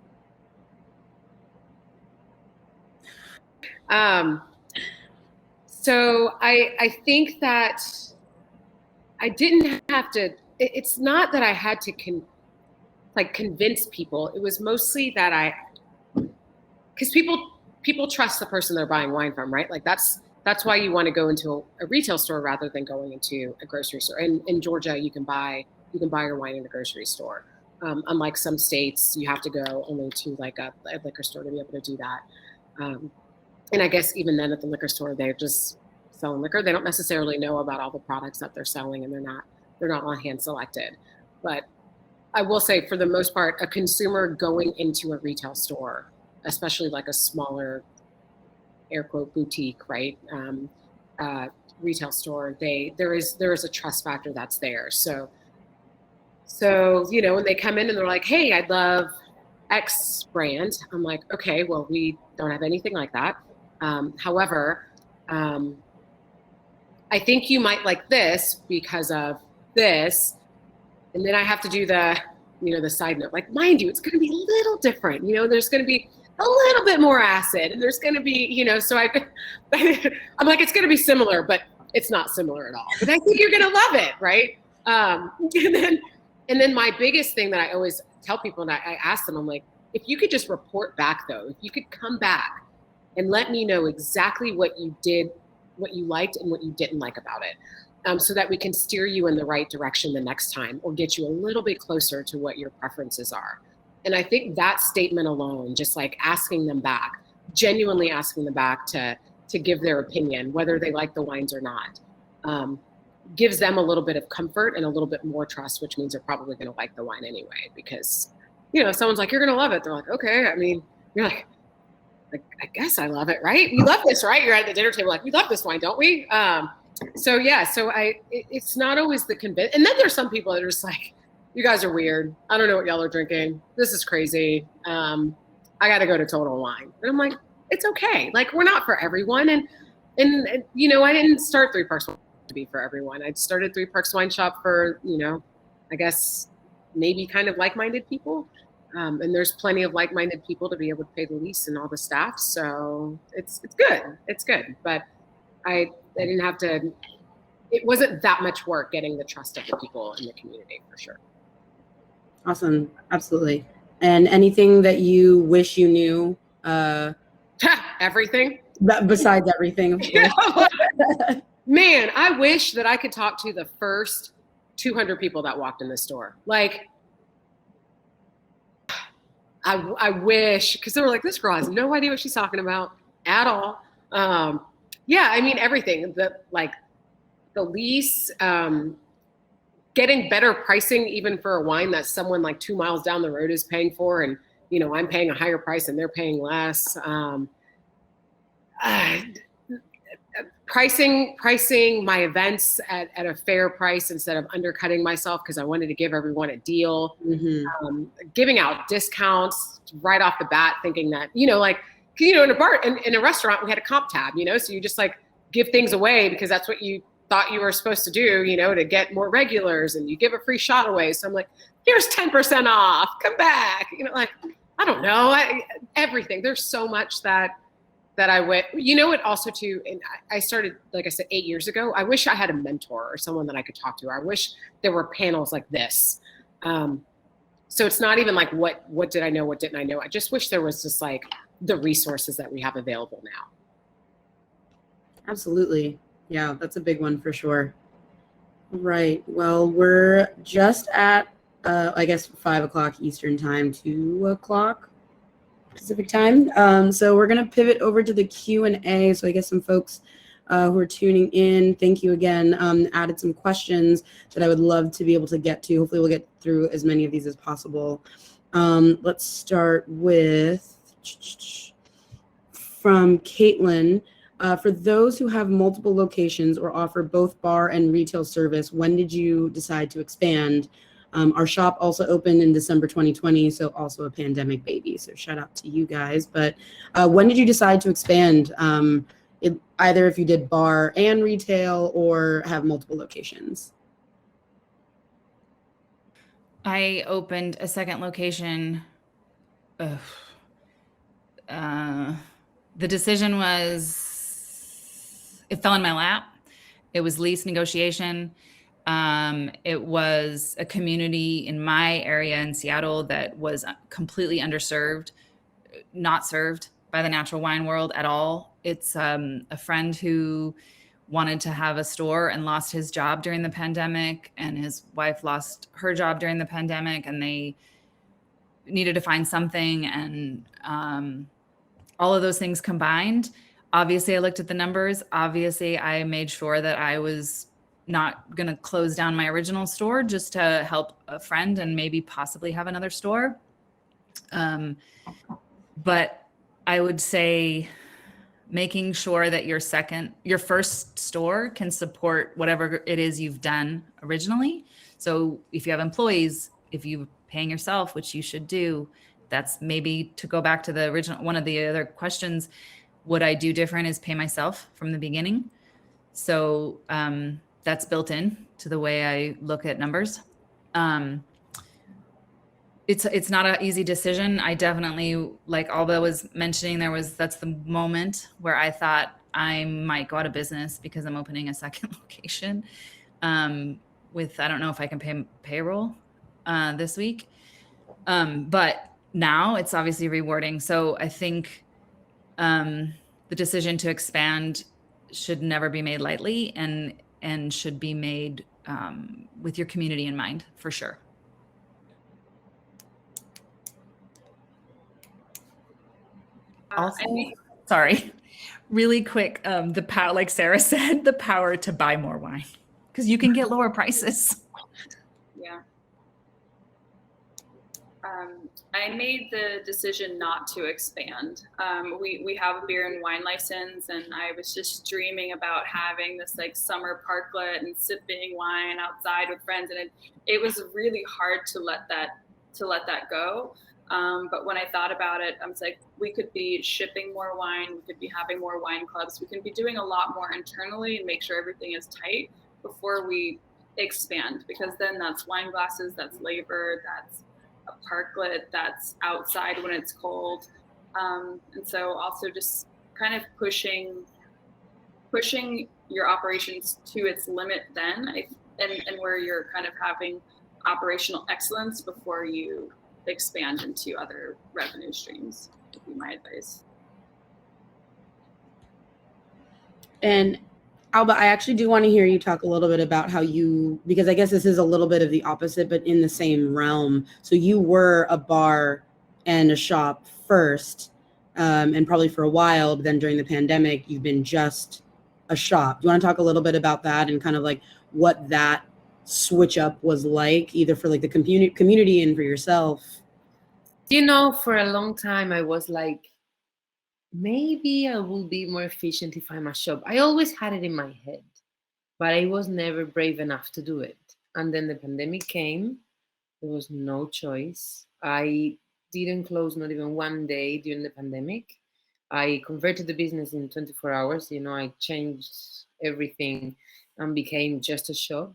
Speaker 5: So I think that I didn't have to, it's not that I had to convince people. It was mostly that because people trust the person they're buying wine from, right? Like that's why you want to go into a retail store rather than going into a grocery store. And in Georgia, you can buy your wine in a grocery store. Unlike some states, you have to go only to like a liquor store to be able to do that. And I guess even then at the liquor store, they're just selling liquor. They don't necessarily know about all the products that they're selling, and they're not on hand selected. But I will say, for the most part, a consumer going into a retail store, especially like a smaller, air quote, boutique, right? Retail store, there is a trust factor that's there. So when they come in and they're like, hey, I'd love X brand, I'm like, okay, well, we don't have anything like that. However, I think you might like this because of this. And then I have to do the side note, like, mind you, it's going to be a little different. There's going to be a little bit more acid, and there's going to be, so I'm like, it's going to be similar, but it's not similar at all. But I think you're going to love it. Right. And then my biggest thing that I always tell people, and I ask them, I'm like, if you could just report back though, if you could come back and let me know exactly what you did, what you liked and what you didn't like about it, so that we can steer you in the right direction the next time or get you a little bit closer to what your preferences are. And I think that statement alone, just like asking them back, genuinely asking them back to give their opinion, whether they like the wines or not, gives them a little bit of comfort and a little bit more trust, which means they're probably going to like the wine anyway. Because, if someone's like, you're going to love it, they're like, okay. I mean, you're like, I guess I love it, right? We love this, right? You're at the dinner table like, we love this wine, don't we? It's not always the convince. And then there's some people that are just like, you guys are weird. I don't know what y'all are drinking. This is crazy. I got to go to Total Wine. And I'm like, it's okay. Like, we're not for everyone. And I didn't start Three Parks to be for everyone. I started Three Parks Wine Shop for, I guess maybe kind of like-minded people. And there's plenty of like-minded people to be able to pay the lease and all the staff. So it's good. It's good. But I didn't have to, it wasn't that much work getting the trust of the people in the community, for sure.
Speaker 2: Awesome. Absolutely. And anything that you wish you knew?
Speaker 5: Everything.
Speaker 2: Besides everything, of course.
Speaker 5: Man, I wish that I could talk to the first 200 people that walked in the store. Like, I wish, because they were like, this girl has no idea what she's talking about at all. Yeah, I mean, everything. The lease, getting better pricing even for a wine that someone like 2 miles down the road is paying for, and I'm paying a higher price and they're paying less. Pricing my events at a fair price instead of undercutting myself because I wanted to give everyone a deal. Mm-hmm. Giving out discounts right off the bat, thinking that in a bar, in a restaurant, we had a comp tab, so you just like give things away because that's what you thought you were supposed to do, to get more regulars, and you give a free shot away. So I'm like, here's 10% off, come back. I don't know, everything. There's so much that I went, it also too, and I started, like I said, 8 years ago. I wish I had a mentor or someone that I could talk to. I wish there were panels like this. So it's not even like, what did I know? What didn't I know? I just wish there was just like the resources that we have available now.
Speaker 2: Absolutely. Yeah, that's a big one for sure. Right. Well, we're just at I guess 5 o'clock Eastern time, 2 o'clock Pacific time. So we're gonna pivot over to the Q&A. So I guess some folks who are tuning in, thank you again. Added some questions that I would love to be able to get to. Hopefully we'll get through as many of these as possible. Let's start with from Caitlin. For those who have multiple locations or offer both bar and retail service, when did you decide to expand? Our shop also opened in December 2020, so also a pandemic baby. So shout out to you guys. But when did you decide to expand? Either if you did bar and retail or have multiple locations?
Speaker 3: I opened a second location. The decision was, it fell in my lap. It was lease negotiation. It was a community in my area in Seattle that was completely underserved, not served by the natural wine world at all. It's a friend who wanted to have a store and lost his job during the pandemic, and his wife lost her job during the pandemic, and they needed to find something. And all of those things combined, obviously I looked at the numbers. Obviously I made sure that I was not going to close down my original store just to help a friend and maybe possibly have another store. But I would say making sure that your first store can support whatever it is you've done originally. So if you have employees, if you're paying yourself, which you should do, that's maybe to go back to the original, one of the other questions, what I do different is pay myself from the beginning. So that's built in to the way I look at numbers. It's not an easy decision. I definitely, like Alba was mentioning, that's the moment where I thought I might go out of business because I'm opening a second location with, I don't know if I can pay payroll this week. But now it's obviously rewarding. So I think the decision to expand should never be made lightly and should be made with your community in mind, for sure. Also, sorry, really quick, the power, like Sarah said, the power to buy more wine because you can get lower prices.
Speaker 6: Yeah. I made the decision not to expand. We have a beer and wine license, and I was just dreaming about having this like summer parklet and sipping wine outside with friends, and it was really hard to let that go. But when I thought about it, I was like, we could be shipping more wine, we could be having more wine clubs, we can be doing a lot more internally and make sure everything is tight before we expand, because then that's wine glasses, that's labor, that's a parklet, that's outside when it's cold. And so also just kind of pushing your operations to its limit then, and where you're kind of having operational excellence before you expand into other revenue streams, would be my advice.
Speaker 2: And Alba, I actually do want to hear you talk a little bit about how because I guess this is a little bit of the opposite, but in the same realm. So you were a bar and a shop first, and probably for a while, but then during the pandemic, you've been just a shop. Do you want to talk a little bit about that and kind of like what that switch up was like, either for like the community and for yourself?
Speaker 4: You know, for a long time, I was like, maybe I will be more efficient if I'm a shop. I always had it in my head, but I was never brave enough to do it. And then the pandemic came. There was no choice. I didn't close not even one day during the pandemic. I converted the business in 24 hours. You know, I changed everything and became just a shop.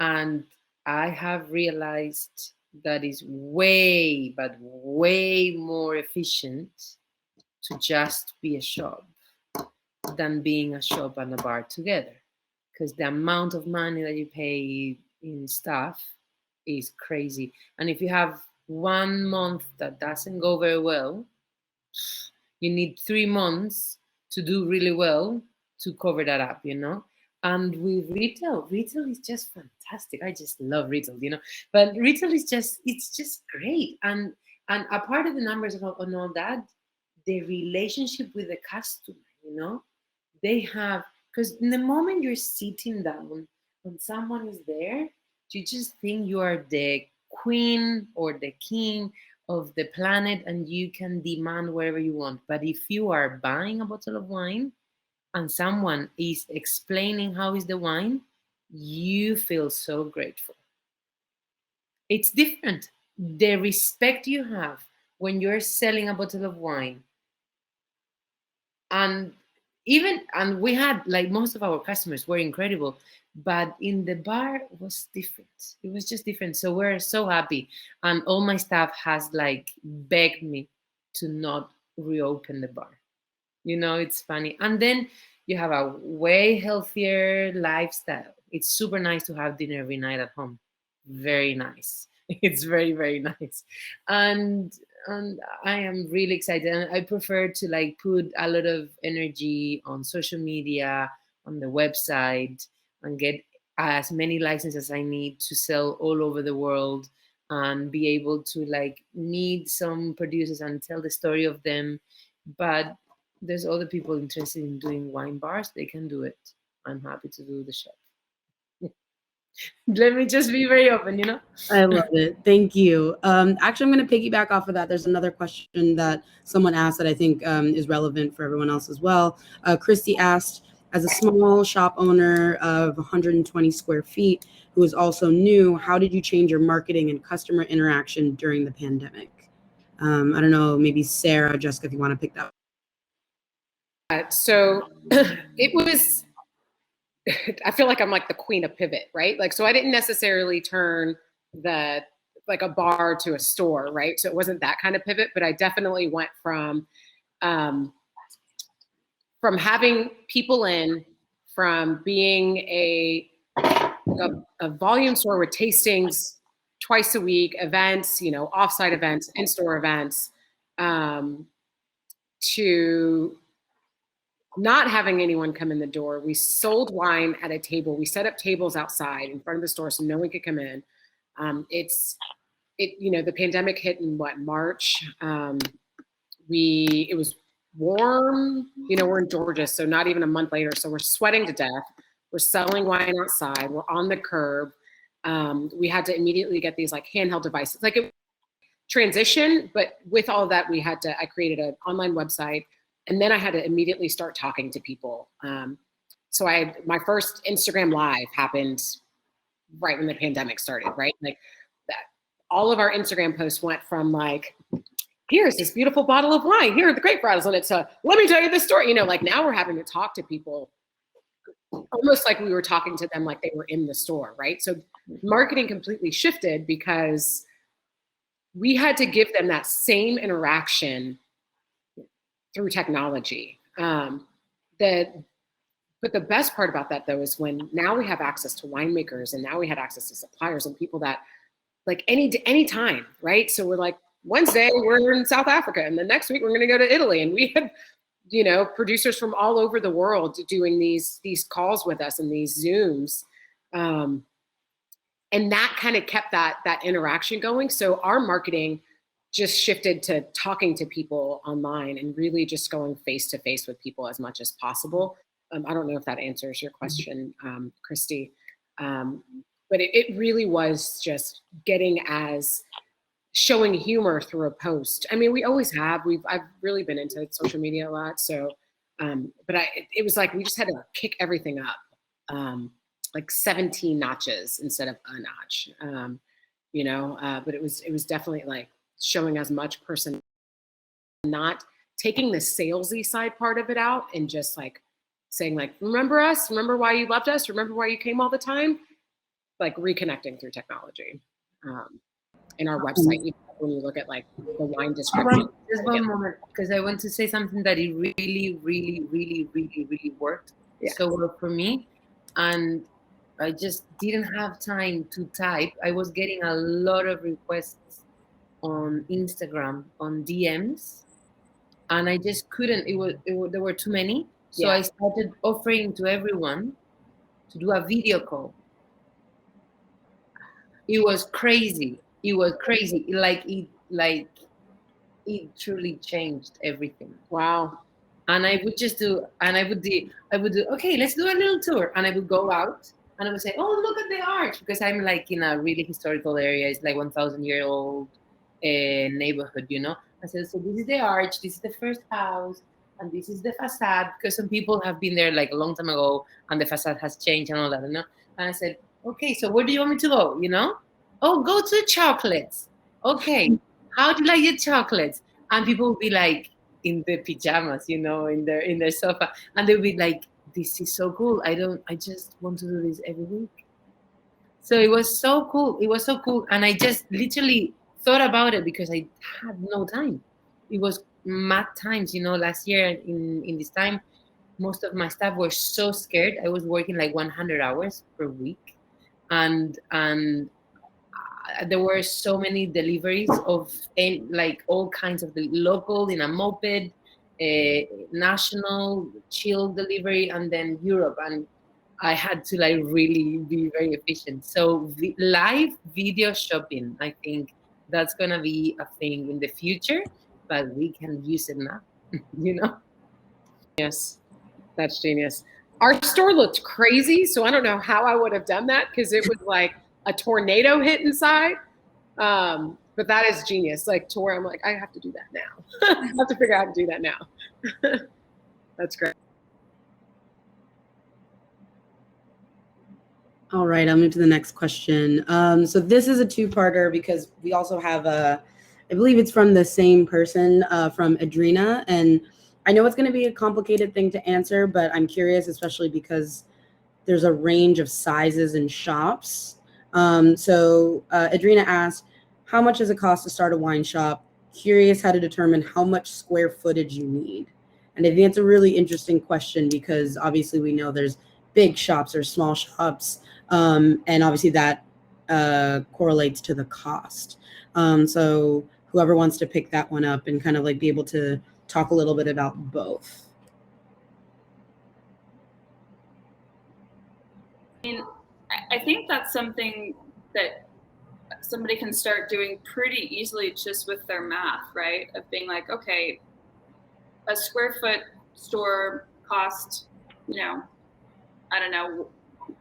Speaker 4: And I have realized that is way, but way more efficient to just be a shop than being a shop and a bar together. Because the amount of money that you pay in staff is crazy. And if you have 1 month that doesn't go very well, you need 3 months to do really well to cover that up, you know? And with retail is just fantastic. I just love retail, But retail is it's just great. And a part of the numbers and all that, the relationship with the customer, they have, because in the moment you're sitting down and someone is there, you just think you are the queen or the king of the planet and you can demand whatever you want. But if you are buying a bottle of wine and someone is explaining how is the wine, you feel so grateful. It's different. The respect you have when you're selling a bottle of wine, and we had, like, most of our customers were incredible, but in the bar it was different. It was just different. So we're so happy, and all my staff has like begged me to not reopen the bar. It's funny. And then you have a way healthier lifestyle. It's super nice to have dinner every night at home. Very nice. It's very, very nice. And I am really excited. And I prefer to like put a lot of energy on social media, on the website, and get as many licenses as I need to sell all over the world, and be able to like meet some producers and tell the story of them. But there's other people interested in doing wine bars. They can do it. I'm happy to do the chef. Let me just be very open,
Speaker 2: I love it. Thank you. Actually, I'm going to piggyback off of that. There's another question that someone asked that I think is relevant for everyone else as well. Christy asked, as a small shop owner of 120 square feet, who is also new, how did you change your marketing and customer interaction during the pandemic? I don't know, maybe Sarah, Jessica, if you want to pick that up.
Speaker 5: So it was, I feel like I'm like the queen of pivot, right? Like, so I didn't necessarily turn like a bar to a store, right? So it wasn't that kind of pivot, but I definitely went from having people in, from being a volume store with tastings twice a week, events, offsite events, in-store events, to not having anyone come in the door. We sold wine at a table. We set up tables outside in front of the store so no one could come in. The pandemic hit in March. It was warm, we're in Georgia, so not even a month later. So we're sweating to death. We're selling wine outside. We're on the curb. We had to immediately get these like handheld devices, like it transition. But with all of that, I created an online website. And then I had to immediately start talking to people. So my first Instagram Live happened right when the pandemic started, right? Like that, all of our Instagram posts went from like, here's this beautiful bottle of wine, here are the grape bottles on it, so let me tell you this story. Like now we're having to talk to people almost like we were talking to them like they were in the store, right? So marketing completely shifted because we had to give them that same interaction through technology. But the best part about that though is when now we have access to winemakers, and now we had access to suppliers and people that like any time, right? So we're like, Wednesday we're in South Africa, and the next week we're going to go to Italy, and we had producers from all over the world doing these calls with us and these Zooms, and that kind of kept that interaction going. So our marketing just shifted to talking to people online and really just going face to face with people as much as possible. I don't know if that answers your question, Christy, but it really was just showing humor through a post. I mean, we always have. I've really been into social media a lot, so but it was like we just had to kick everything up, like 17 notches instead of a notch, but it was definitely like showing as much person, not taking the salesy side part of it out and just like saying like, remember us, remember why you loved us, remember why you came all the time, like reconnecting through technology. In our website, when you look at like the wine description.
Speaker 4: Just one moment, because I want to say something that it really, really, really, really, really worked so well for me. And I just didn't have time to type. I was getting a lot of requests on Instagram, on DMs, and I just couldn't. There were too many, so I started offering to everyone to do a video call. It was crazy. It was crazy. It truly changed everything.
Speaker 5: Wow.
Speaker 4: And I would do, okay, let's do a little tour. And I would go out and I would say, oh, look at the arch. Because I'm like in a really historical area. It's like 1,000-year-old neighborhood, you know. I said, so this is the arch. This is the first house. And this is the facade. Because some people have been there like a long time ago and the facade has changed and all that, you know. And I said, okay, so where do you want me to go, you know? Oh, go to chocolates. Okay, how do you like your chocolates? And people would be like, in their pajamas, you know, in their sofa, and they'll be like, this is so cool. I just want to do this every week. So it was so cool. It was so cool. And I just literally thought about it because I had no time. It was mad times, you know. Last year in this time, most of my staff were so scared. I was working like 100 hours per week, and there were so many deliveries of like all kinds of the local, in a moped, national chill delivery, and then Europe. And I had to like really be very efficient. So live video shopping, I think that's gonna be a thing in the future, but we can use it now, you know?
Speaker 5: Yes, that's genius. Our store looked crazy, so I don't know how I would have done that because it was like a tornado hit inside. But that is genius. Like to where I'm like, I have to do that now. I have to figure out how to do that now. That's great.
Speaker 2: All right, I'll move to the next question. So this is a two-parter because we also have I believe it's from the same person, from Adrina. And I know it's going to be a complicated thing to answer, but I'm curious, especially because there's a range of sizes and shops. So Adrina asked, how much does it cost to start a wine shop? Curious how to determine how much square footage you need. And I think it's a really interesting question because obviously we know there's big shops or small shops, and obviously that correlates to the cost. So whoever wants to pick that one up and kind of like be able to talk a little bit about both.
Speaker 6: I mean, I think that's something that somebody can start doing pretty easily just with their math, right? Of being like, okay, a square foot store cost, you know, I don't know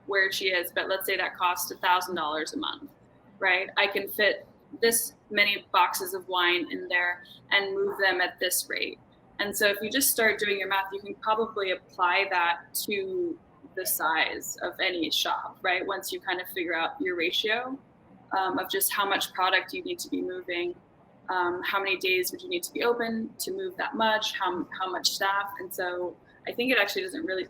Speaker 6: where she is, but let's say that costs $1,000 a month, right? I can fit this many boxes of wine in there and move them at this rate. And so if you just start doing your math, you can probably apply that to the size of any shop, right? Once you kind of figure out your ratio of just how much product you need to be moving, how many days would you need to be open to move that much, how much staff. And so I think it actually doesn't really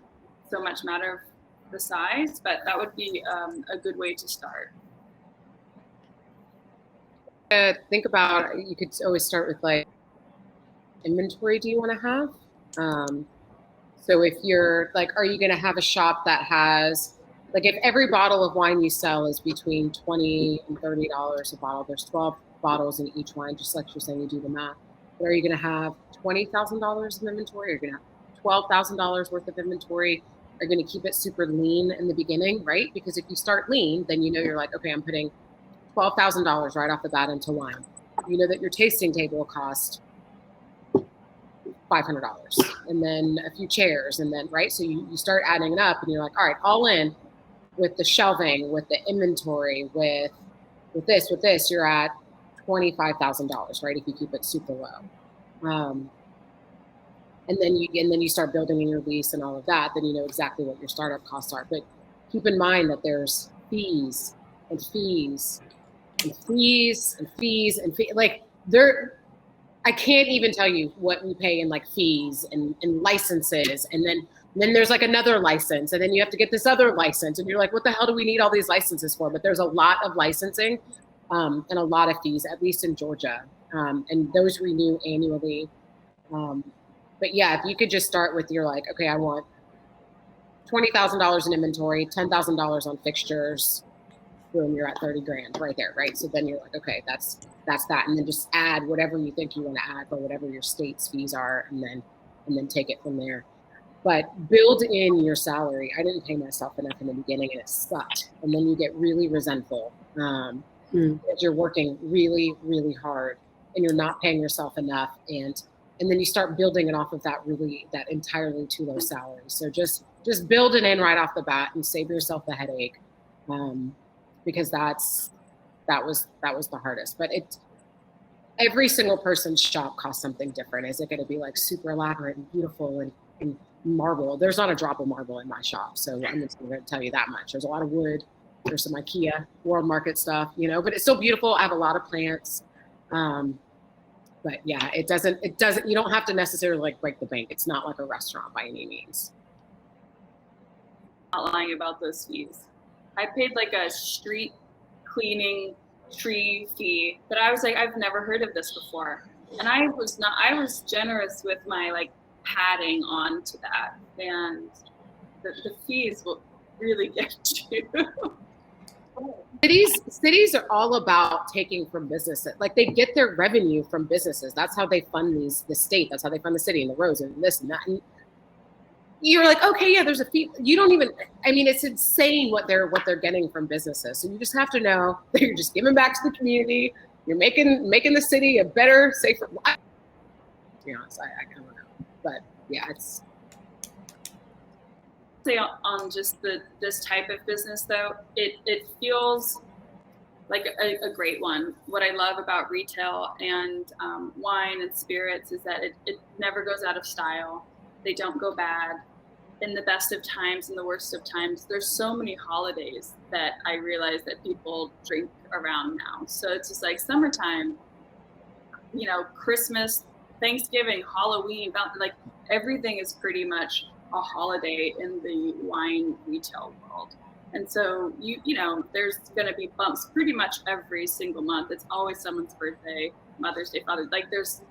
Speaker 6: so much matter the size, but that would be a good way to start.
Speaker 5: Think about, you could always start with like, inventory do you want to have? So if you're like, are you going to have a shop that has, like if every bottle of wine you sell is between $20 and $30 a bottle, there's 12 bottles in each wine, just like you're saying, you do the math. But are you going to have $20,000 in inventory? Are you going to have $12,000 worth of inventory? Are you going to keep it super lean in the beginning, right? Because if you start lean, then you know you're like, okay, I'm putting $12,000 right off the bat into wine. You know that your tasting table will cost $500 and then a few chairs and then, right? So you start adding it up and you're like, all right, all in with the shelving, with the inventory, with this, you're at $25,000, right? If you keep it super low. And then you start building in your lease and all of that, then you know exactly what your startup costs are. But keep in mind that there's fees and fees and fees and fees and fees. Like I can't even tell you what we pay in like fees and licenses. And then there's like another license and then you have to get this other license. And you're like, what the hell do we need all these licenses for? But there's a lot of licensing and a lot of fees, at least in Georgia. And those renew annually. But yeah, if you could just start with your like, okay, I want $20,000 in inventory, $10,000 on fixtures, boom, you're at 30 grand right there, right? So then you're like, okay, that's that. And then just add whatever you think you want to add or whatever your state's fees are and then take it from there. but build in your salary. I didn't pay myself enough in the beginning and it sucked. And then you get really resentful because you're working really, really hard and you're not paying yourself enough. And then you start building it off of that entirely too low salary. So just build it in right off the bat and save yourself the headache, because that was the hardest. But every single person's shop costs something different. Is it going to be like super elaborate and beautiful and marble? There's not a drop of marble in my shop, so I'm just going to tell you that much. There's a lot of wood. There's some IKEA World Market stuff, but it's still beautiful. I have a lot of plants. But yeah, it doesn't, you don't have to necessarily like break the bank. It's not like a restaurant by any means.
Speaker 6: Not lying about those fees. I paid like a street cleaning tree fee, but I was like, I've never heard of this before. And I was generous with my like padding on to that. And the fees will really get you.
Speaker 5: Cities are all about taking from businesses. Like they get their revenue from businesses. That's how they fund the state. That's how they fund the city and the roads and this and that. And you're like, okay, yeah, there's a fee. You don't even, I mean, it's insane what they're getting from businesses. So you just have to know that you're just giving back to the community. You're making the city a better, safer. To be honest, I kind of know. But yeah, it's.
Speaker 6: Say on just this type of business though, it feels like a great one. What I love about retail and wine and spirits is that it never goes out of style. They don't go bad. In the best of times and the worst of times, there's so many holidays that I realize that people drink around now. So it's just like summertime, Christmas, Thanksgiving, Halloween, like everything is pretty much a holiday in the wine retail world. And so there's going to be bumps pretty much every single month. It's always someone's birthday, Mother's Day, Father's Day. Like there's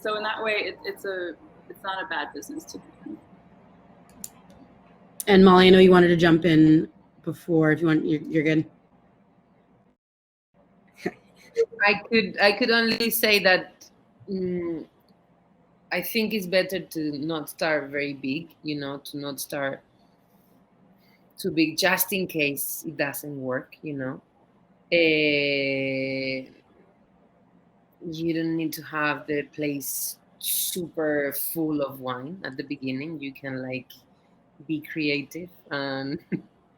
Speaker 6: so in that way it's not a bad business to be in.
Speaker 2: And Molly, I know you wanted to jump in before. If you want, you're good.
Speaker 1: I could only say that I think it's better to not start very big, to not start too big, just in case it doesn't work, You don't need to have the place super full of wine at the beginning. You can be creative and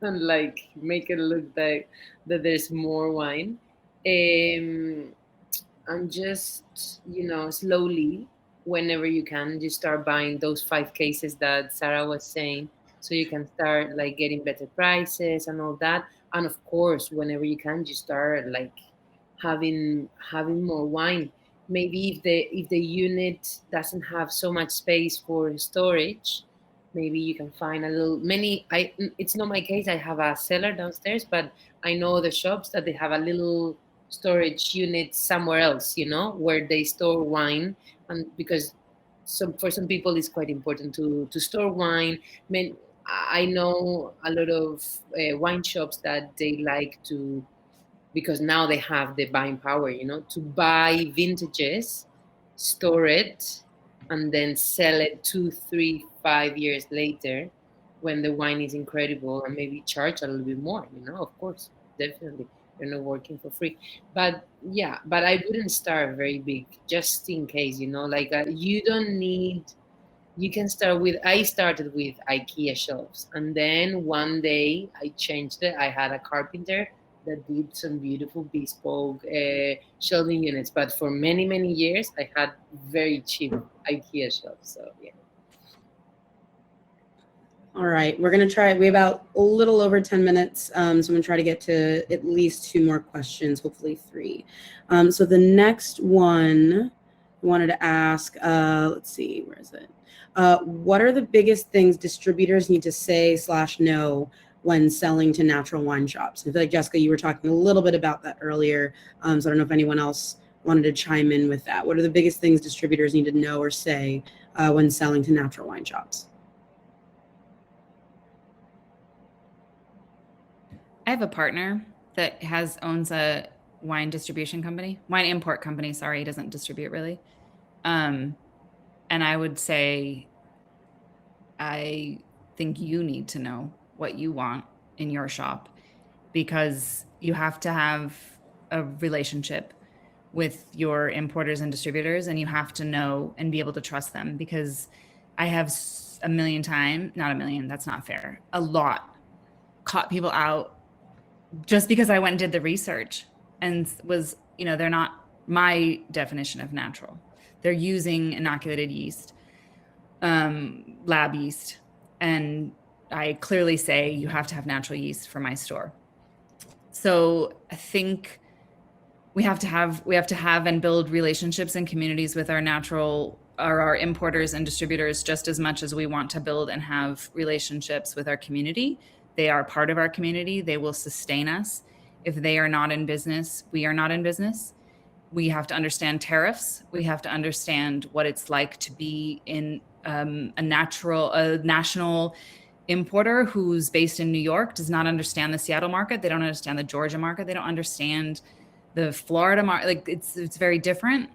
Speaker 1: make it look like that there's more wine. And just, slowly, whenever you can, you start buying those 5 cases that Sarah was saying, so you can start getting better prices and all that. And of course, whenever you can, you start having more wine. Maybe if the unit doesn't have so much space for storage, maybe you can find it's not my case. I have a cellar downstairs, but I know the shops that they have a little storage unit somewhere else, where they store wine. And because for some people it's quite important to store wine. I know a lot of wine shops that they like to, because now they have the buying power, to buy vintages, store it, and then sell it 2, 3, 5 years later when the wine is incredible, and maybe charge a little bit more, of course, definitely. You're not working for free. But yeah, but I wouldn't start very big, just in case, you don't need, you can I started with IKEA shelves, and then one day I changed it. I had a carpenter that did some beautiful bespoke shelving units, but for many, many years I had very cheap IKEA shelves. So yeah.
Speaker 2: All right, we're going to try. We have about a little over 10 minutes, so I'm going to try to get to at least 2 more questions, hopefully 3. So the next one I wanted to ask, let's see, where is it? What are the biggest things distributors need to say / know when selling to natural wine shops? I feel like, Jessica, you were talking a little bit about that earlier, so I don't know if anyone else wanted to chime in with that. What are the biggest things distributors need to know or say when selling to natural wine shops?
Speaker 3: I have a partner that owns a wine distribution company, wine import company. Sorry, he doesn't distribute really. And I would say I think you need to know what you want in your shop, because you have to have a relationship with your importers and distributors, and you have to know and be able to trust them, because I have a million times, not a million, that's not fair, a lot, caught people out just because I went and did the research and was, you know, they're not my definition of natural. They're using inoculated yeast, lab yeast. And I clearly say you have to have natural yeast for my store. So I think we have to have and build relationships and communities with our natural, or our importers and distributors, just as much as we want to build and have relationships with our community. They are part of our community. They will sustain us. If they are not in business, we are not in business. We have to understand tariffs. We have to understand what it's like to be in a national importer who's based in New York, does not understand the Seattle market. They don't understand the Georgia market. They don't understand the Florida market. Like it's very different.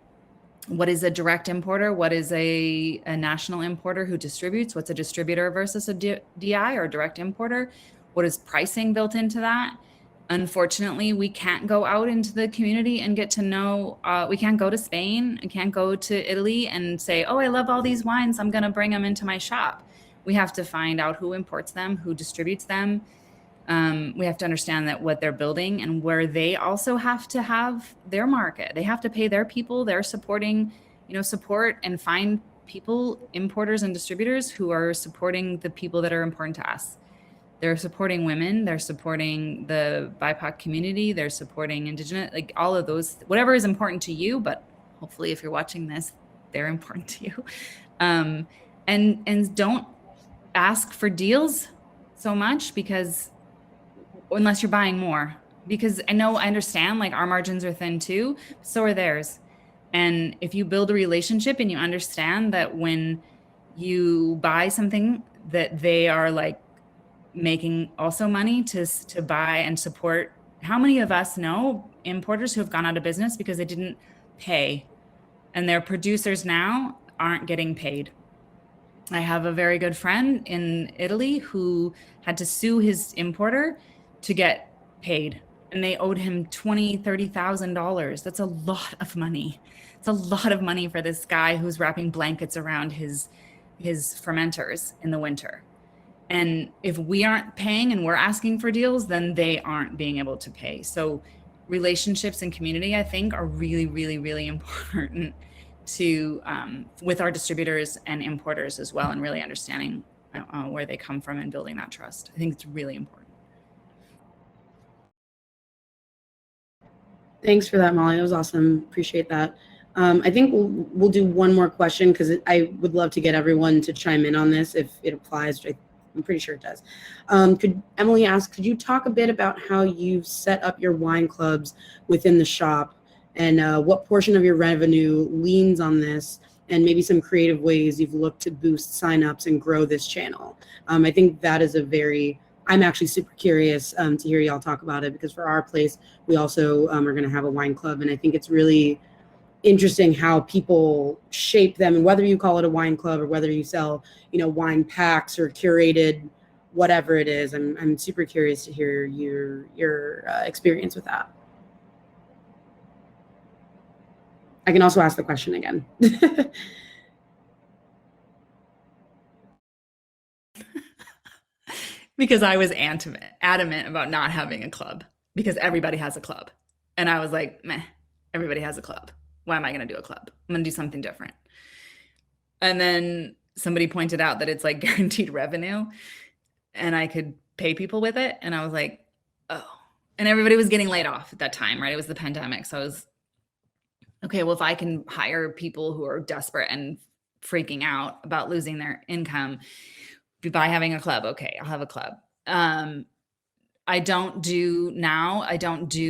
Speaker 3: What is a direct importer? What is a national importer who distributes? What's a distributor versus a DI or direct importer? What is pricing built into that? Unfortunately, we can't go out into the community and get to know, we can't go to Spain and can't go to Italy and say, oh, I love all these wines, I'm gonna bring them into my shop. We have to find out who imports them, who distributes them. We have to understand that what they're building, and where they also have to have their market. They have to pay their people. They're supporting, support and find people, importers and distributors who are supporting the people that are important to us. They're supporting women. They're supporting the BIPOC community. They're supporting Indigenous, like all of those, whatever is important to you. But hopefully, if you're watching this, they're important to you. And don't ask for deals so much, because unless you're buying more, because I understand like our margins are thin too, so are theirs. And if you build a relationship and you understand that when you buy something that they are like making also money to buy and support. How many of us know importers who have gone out of business because they didn't pay, and their producers now aren't getting paid? I have a very good friend in Italy who had to sue his importer to get paid, and they owed him $20,000, $30,000. That's a lot of money. It's a lot of money for this guy who's wrapping blankets around his fermenters in the winter. And if we aren't paying and we're asking for deals, then they aren't being able to pay. So relationships and community, I think, are really, really, really important to with our distributors and importers as well, and really understanding where they come from and building that trust. I think it's really important.
Speaker 2: Thanks for that, Molly. That was awesome. Appreciate that. I think we'll do one more question, because I would love to get everyone to chime in on this if it applies. I'm pretty sure it does. Emily asked, could you talk a bit about how you've set up your wine clubs within the shop, and what portion of your revenue leans on this, and maybe some creative ways you've looked to boost signups and grow this channel? I think that is I'm actually super curious to hear y'all talk about it, because for our place, we also are going to have a wine club, and I think it's really interesting how people shape them, and whether you call it a wine club or whether you sell, wine packs or curated, whatever it is. I'm super curious to hear your experience with that. I can also ask the question again.
Speaker 3: Because I was adamant about not having a club, because everybody has a club. And I was like, meh, everybody has a club. Why am I going to do a club? I'm going to do something different. And then somebody pointed out that it's like guaranteed revenue and I could pay people with it. And I was like, oh, and everybody was getting laid off at that time, right? It was the pandemic. So I was, okay, well, if I can hire people who are desperate and freaking out about losing their income by having a club, okay, I'll have a club. I don't do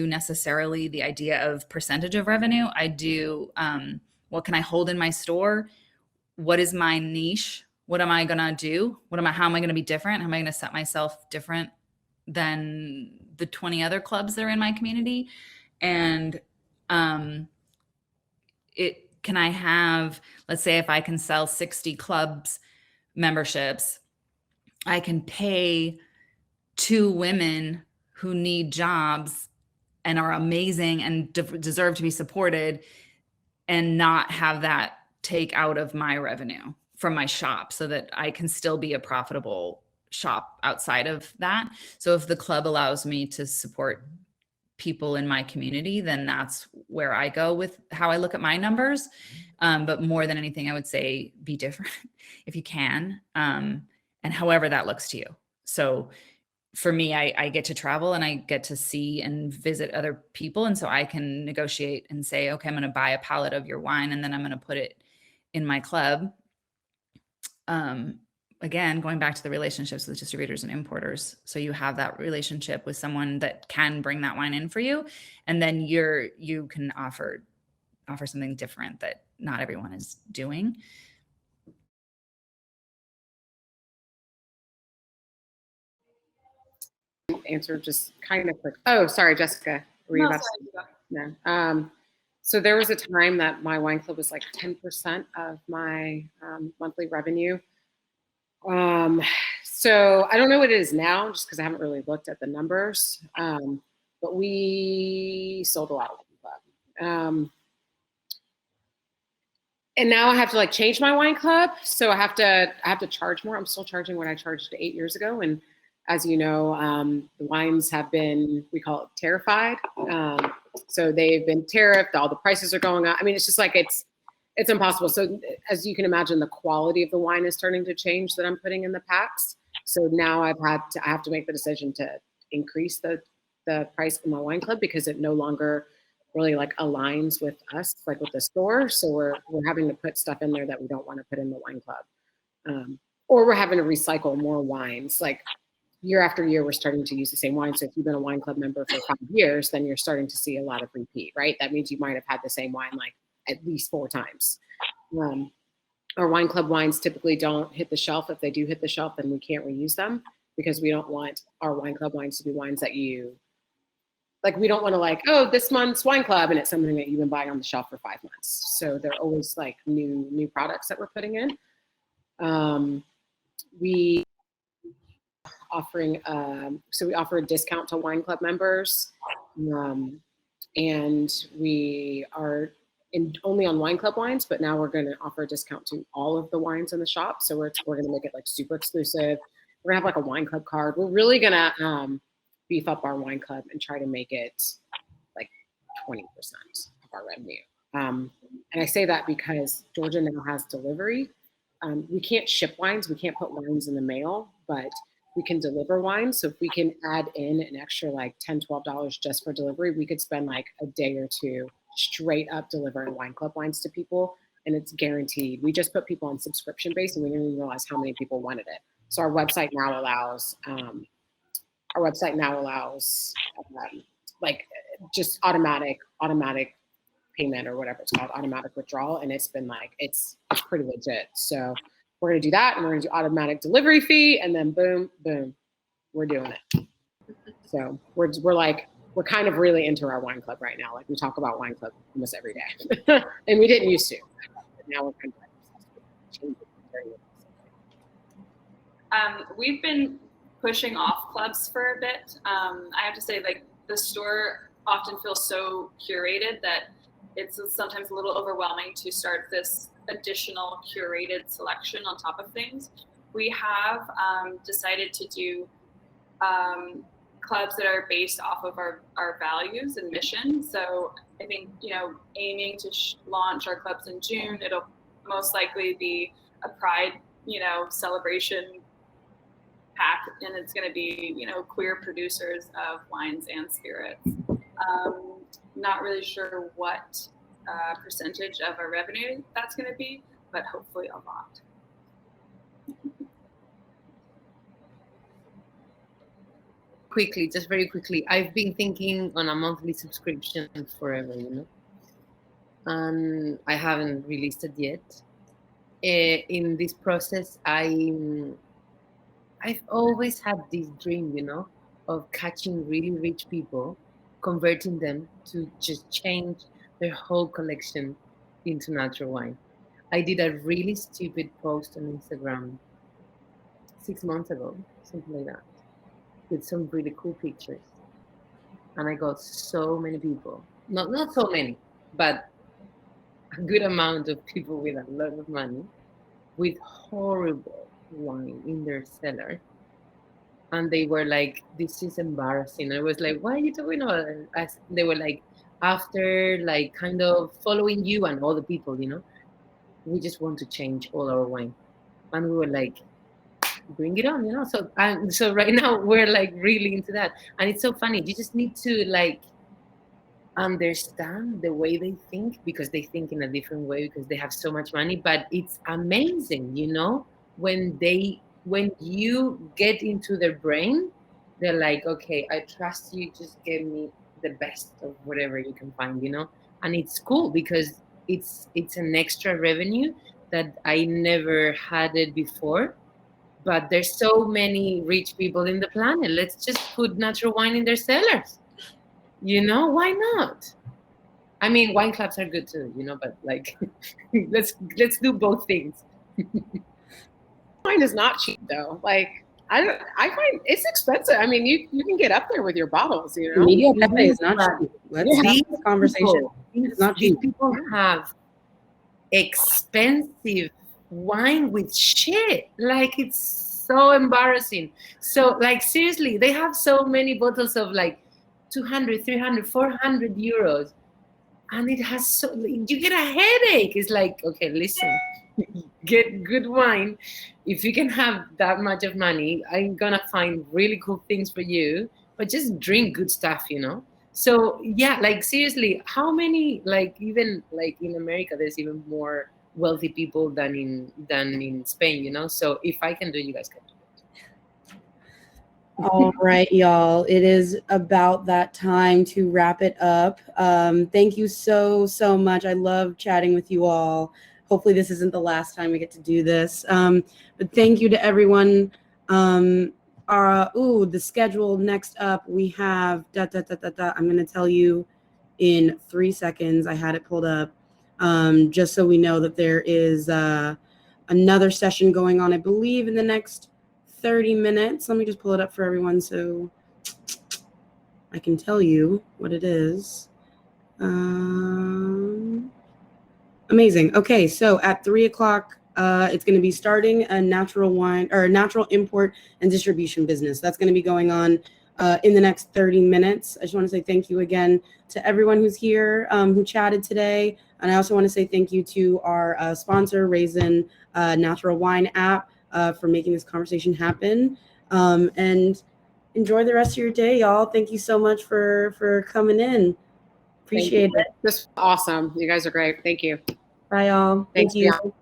Speaker 3: necessarily the idea of percentage of revenue. I do, what can I hold in my store? What is my niche? What am I going to do? How am I going to be different? How am I going to set myself different than the 20 other clubs that are in my community? And can I have, let's say if I can sell 60 clubs memberships, I can pay two women who need jobs and are amazing and deserve to be supported and not have that take out of my revenue from my shop, so that I can still be a profitable shop outside of that. So if the club allows me to support people in my community, then that's where I go with how I look at my numbers. But more than anything, I would say be different if you can, and however that looks to you. So for me, I get to travel and I get to see and visit other people. And so I can negotiate and say, okay, I'm going to buy a pallet of your wine and then I'm going to put it in my club. Again, going back to the relationships with distributors and importers. So you have that relationship with someone that can bring that wine in for you. And then you can offer something different that not everyone is doing.
Speaker 5: Answer just kind of quick. Oh, sorry, Jessica. Were you
Speaker 6: No,
Speaker 5: about
Speaker 6: sorry.
Speaker 5: to- No. So there was a time that my wine club was like 10% of my monthly revenue. So I don't know what it is now, just because I haven't really looked at the numbers. But we sold a lot of wine club. And now I have to like change my wine club. So I have to charge more. I'm still charging what I charged 8 years ago. And as you know, the wines have been, we call it terrified. So they've been tariffed, all the prices are going up. I mean, it's just like, it's impossible. So as you can imagine, the quality of the wine is starting to change that I'm putting in the packs. So now I have to make the decision to increase the price of my wine club, because it no longer really like aligns with us, like with the store. So we're having to put stuff in there that we don't want to put in the wine club. Or we're having to recycle more wines. Like year after year, we're starting to use the same wine. So if you've been a wine club member for 5 years, then you're starting to see a lot of repeat, right? That means you might have had the same wine like at least 4 times. Our wine club wines typically don't hit the shelf. If they do hit the shelf, then we can't reuse them, because we don't want our wine club wines to be wines that we don't want to like, oh, this month's wine club, and it's something that you've been buying on the shelf for 5 months. So they're always like new products that we're putting in. We offer a discount to wine club members, and we are only on wine club wines, but now we're going to offer a discount to all of the wines in the shop. So we're going to make it like super exclusive. We're gonna have like a wine club card. We're really gonna beef up our wine club and try to make it like 20% of our revenue. And I say that because Georgia now has delivery. We can't ship wines. We can't put wines in the mail, but we can deliver wines. So if we can add in an extra like $10, $12 just for delivery, we could spend like a day or two straight up delivering wine club wines to people. And it's guaranteed. We just put people on subscription base, and we didn't even realize how many people wanted it. So our website now allows like just automatic payment, or whatever it's called, automatic withdrawal. And it's been like, it's pretty legit. So we're going to do that, and we're going to do automatic delivery fee, and then boom, boom, we're doing it. So we're kind of really into our wine club right now. Like we talk about wine club almost every day, and we didn't used to. But now we're kind of changing.
Speaker 6: We've been pushing off clubs for a bit. I have to say, like, the store often feels so curated that it's sometimes a little overwhelming to start this additional curated selection on top of things. We have decided to do clubs that are based off of our values and mission. So I think, aiming to launch our clubs in June, it'll most likely be a Pride, celebration pack, and it's going to be, queer producers of wines and spirits. Not really sure what percentage of our revenue that's going to be, but hopefully a lot.
Speaker 1: Just very quickly, I've been thinking on a monthly subscription forever, and I haven't released it yet. In this process, I've always had this dream, of catching really rich people, converting them to just change their whole collection into natural wine. I did a really stupid post on Instagram
Speaker 4: 6 months ago, something like that, with some really cool pictures. And I got so many people, not so many, but a good amount of people with a lot of money, with horrible wine in their cellar. And they were like, this is embarrassing. I was like, why are you talking about it? They were like, after like kind of following you and all the people, you know, we just want to change all our wine. And we were like, bring it on, you know. So right now we're like really into that. And it's so funny. You just need to like understand the way they think, because they think in a different way because they have so much money. But it's amazing, you know, when you get into their brain, they're like, okay, I trust you, just give me the best of whatever you can find, you know. And it's cool because it's an extra revenue that I never had it before. But there's so many rich people in the planet. Let's just put natural wine in their cellars. You know, why not? I mean, wine clubs are good too, you know, but like, let's do both things.
Speaker 5: Wine is not cheap though. Like I find it's expensive. I mean, you can get up there with your bottles, you know.
Speaker 2: Media cafe is not cheap. Let's have
Speaker 1: These
Speaker 2: this conversation. It's not
Speaker 1: These
Speaker 2: cheap.
Speaker 1: people have expensive wine with shit. Like, it's so embarrassing. So like, seriously, they have so many bottles of like 200, 300, 400 euros. And it has so, you get a headache. It's like, okay, listen, get good wine. If you can have that much of money, I'm gonna find really cool things for you, but just drink good stuff, you know? So yeah, like seriously, how many, like even like in America, there's even more wealthy people than in Spain, you know? So if I can do it, you guys can do it.
Speaker 2: All right, y'all. It is about that time to wrap it up. Thank you so much. I love chatting with you all. Hopefully this isn't the last time we get to do this. But thank you to everyone. The schedule next up, we have I'm going to tell you in 3 seconds. I had it pulled up just so we know that there is another session going on, I believe, in the next 30 minutes. Let me just pull it up for everyone so I can tell you what it is. Amazing. Okay, so at 3 o'clock, it's going to be starting a natural wine or natural import and distribution business. That's going to be going on in the next 30 minutes. I just want to say thank you again to everyone who's here, who chatted today. And I also want to say thank you to our sponsor, Raisin Natural Wine app, for making this conversation happen. And enjoy the rest of your day, y'all. Thank you so much for coming in. Appreciate it.
Speaker 5: This was awesome. You guys are great. Thank you.
Speaker 2: Bye, y'all.
Speaker 5: Thanks,
Speaker 2: Thank you.
Speaker 5: Bianca.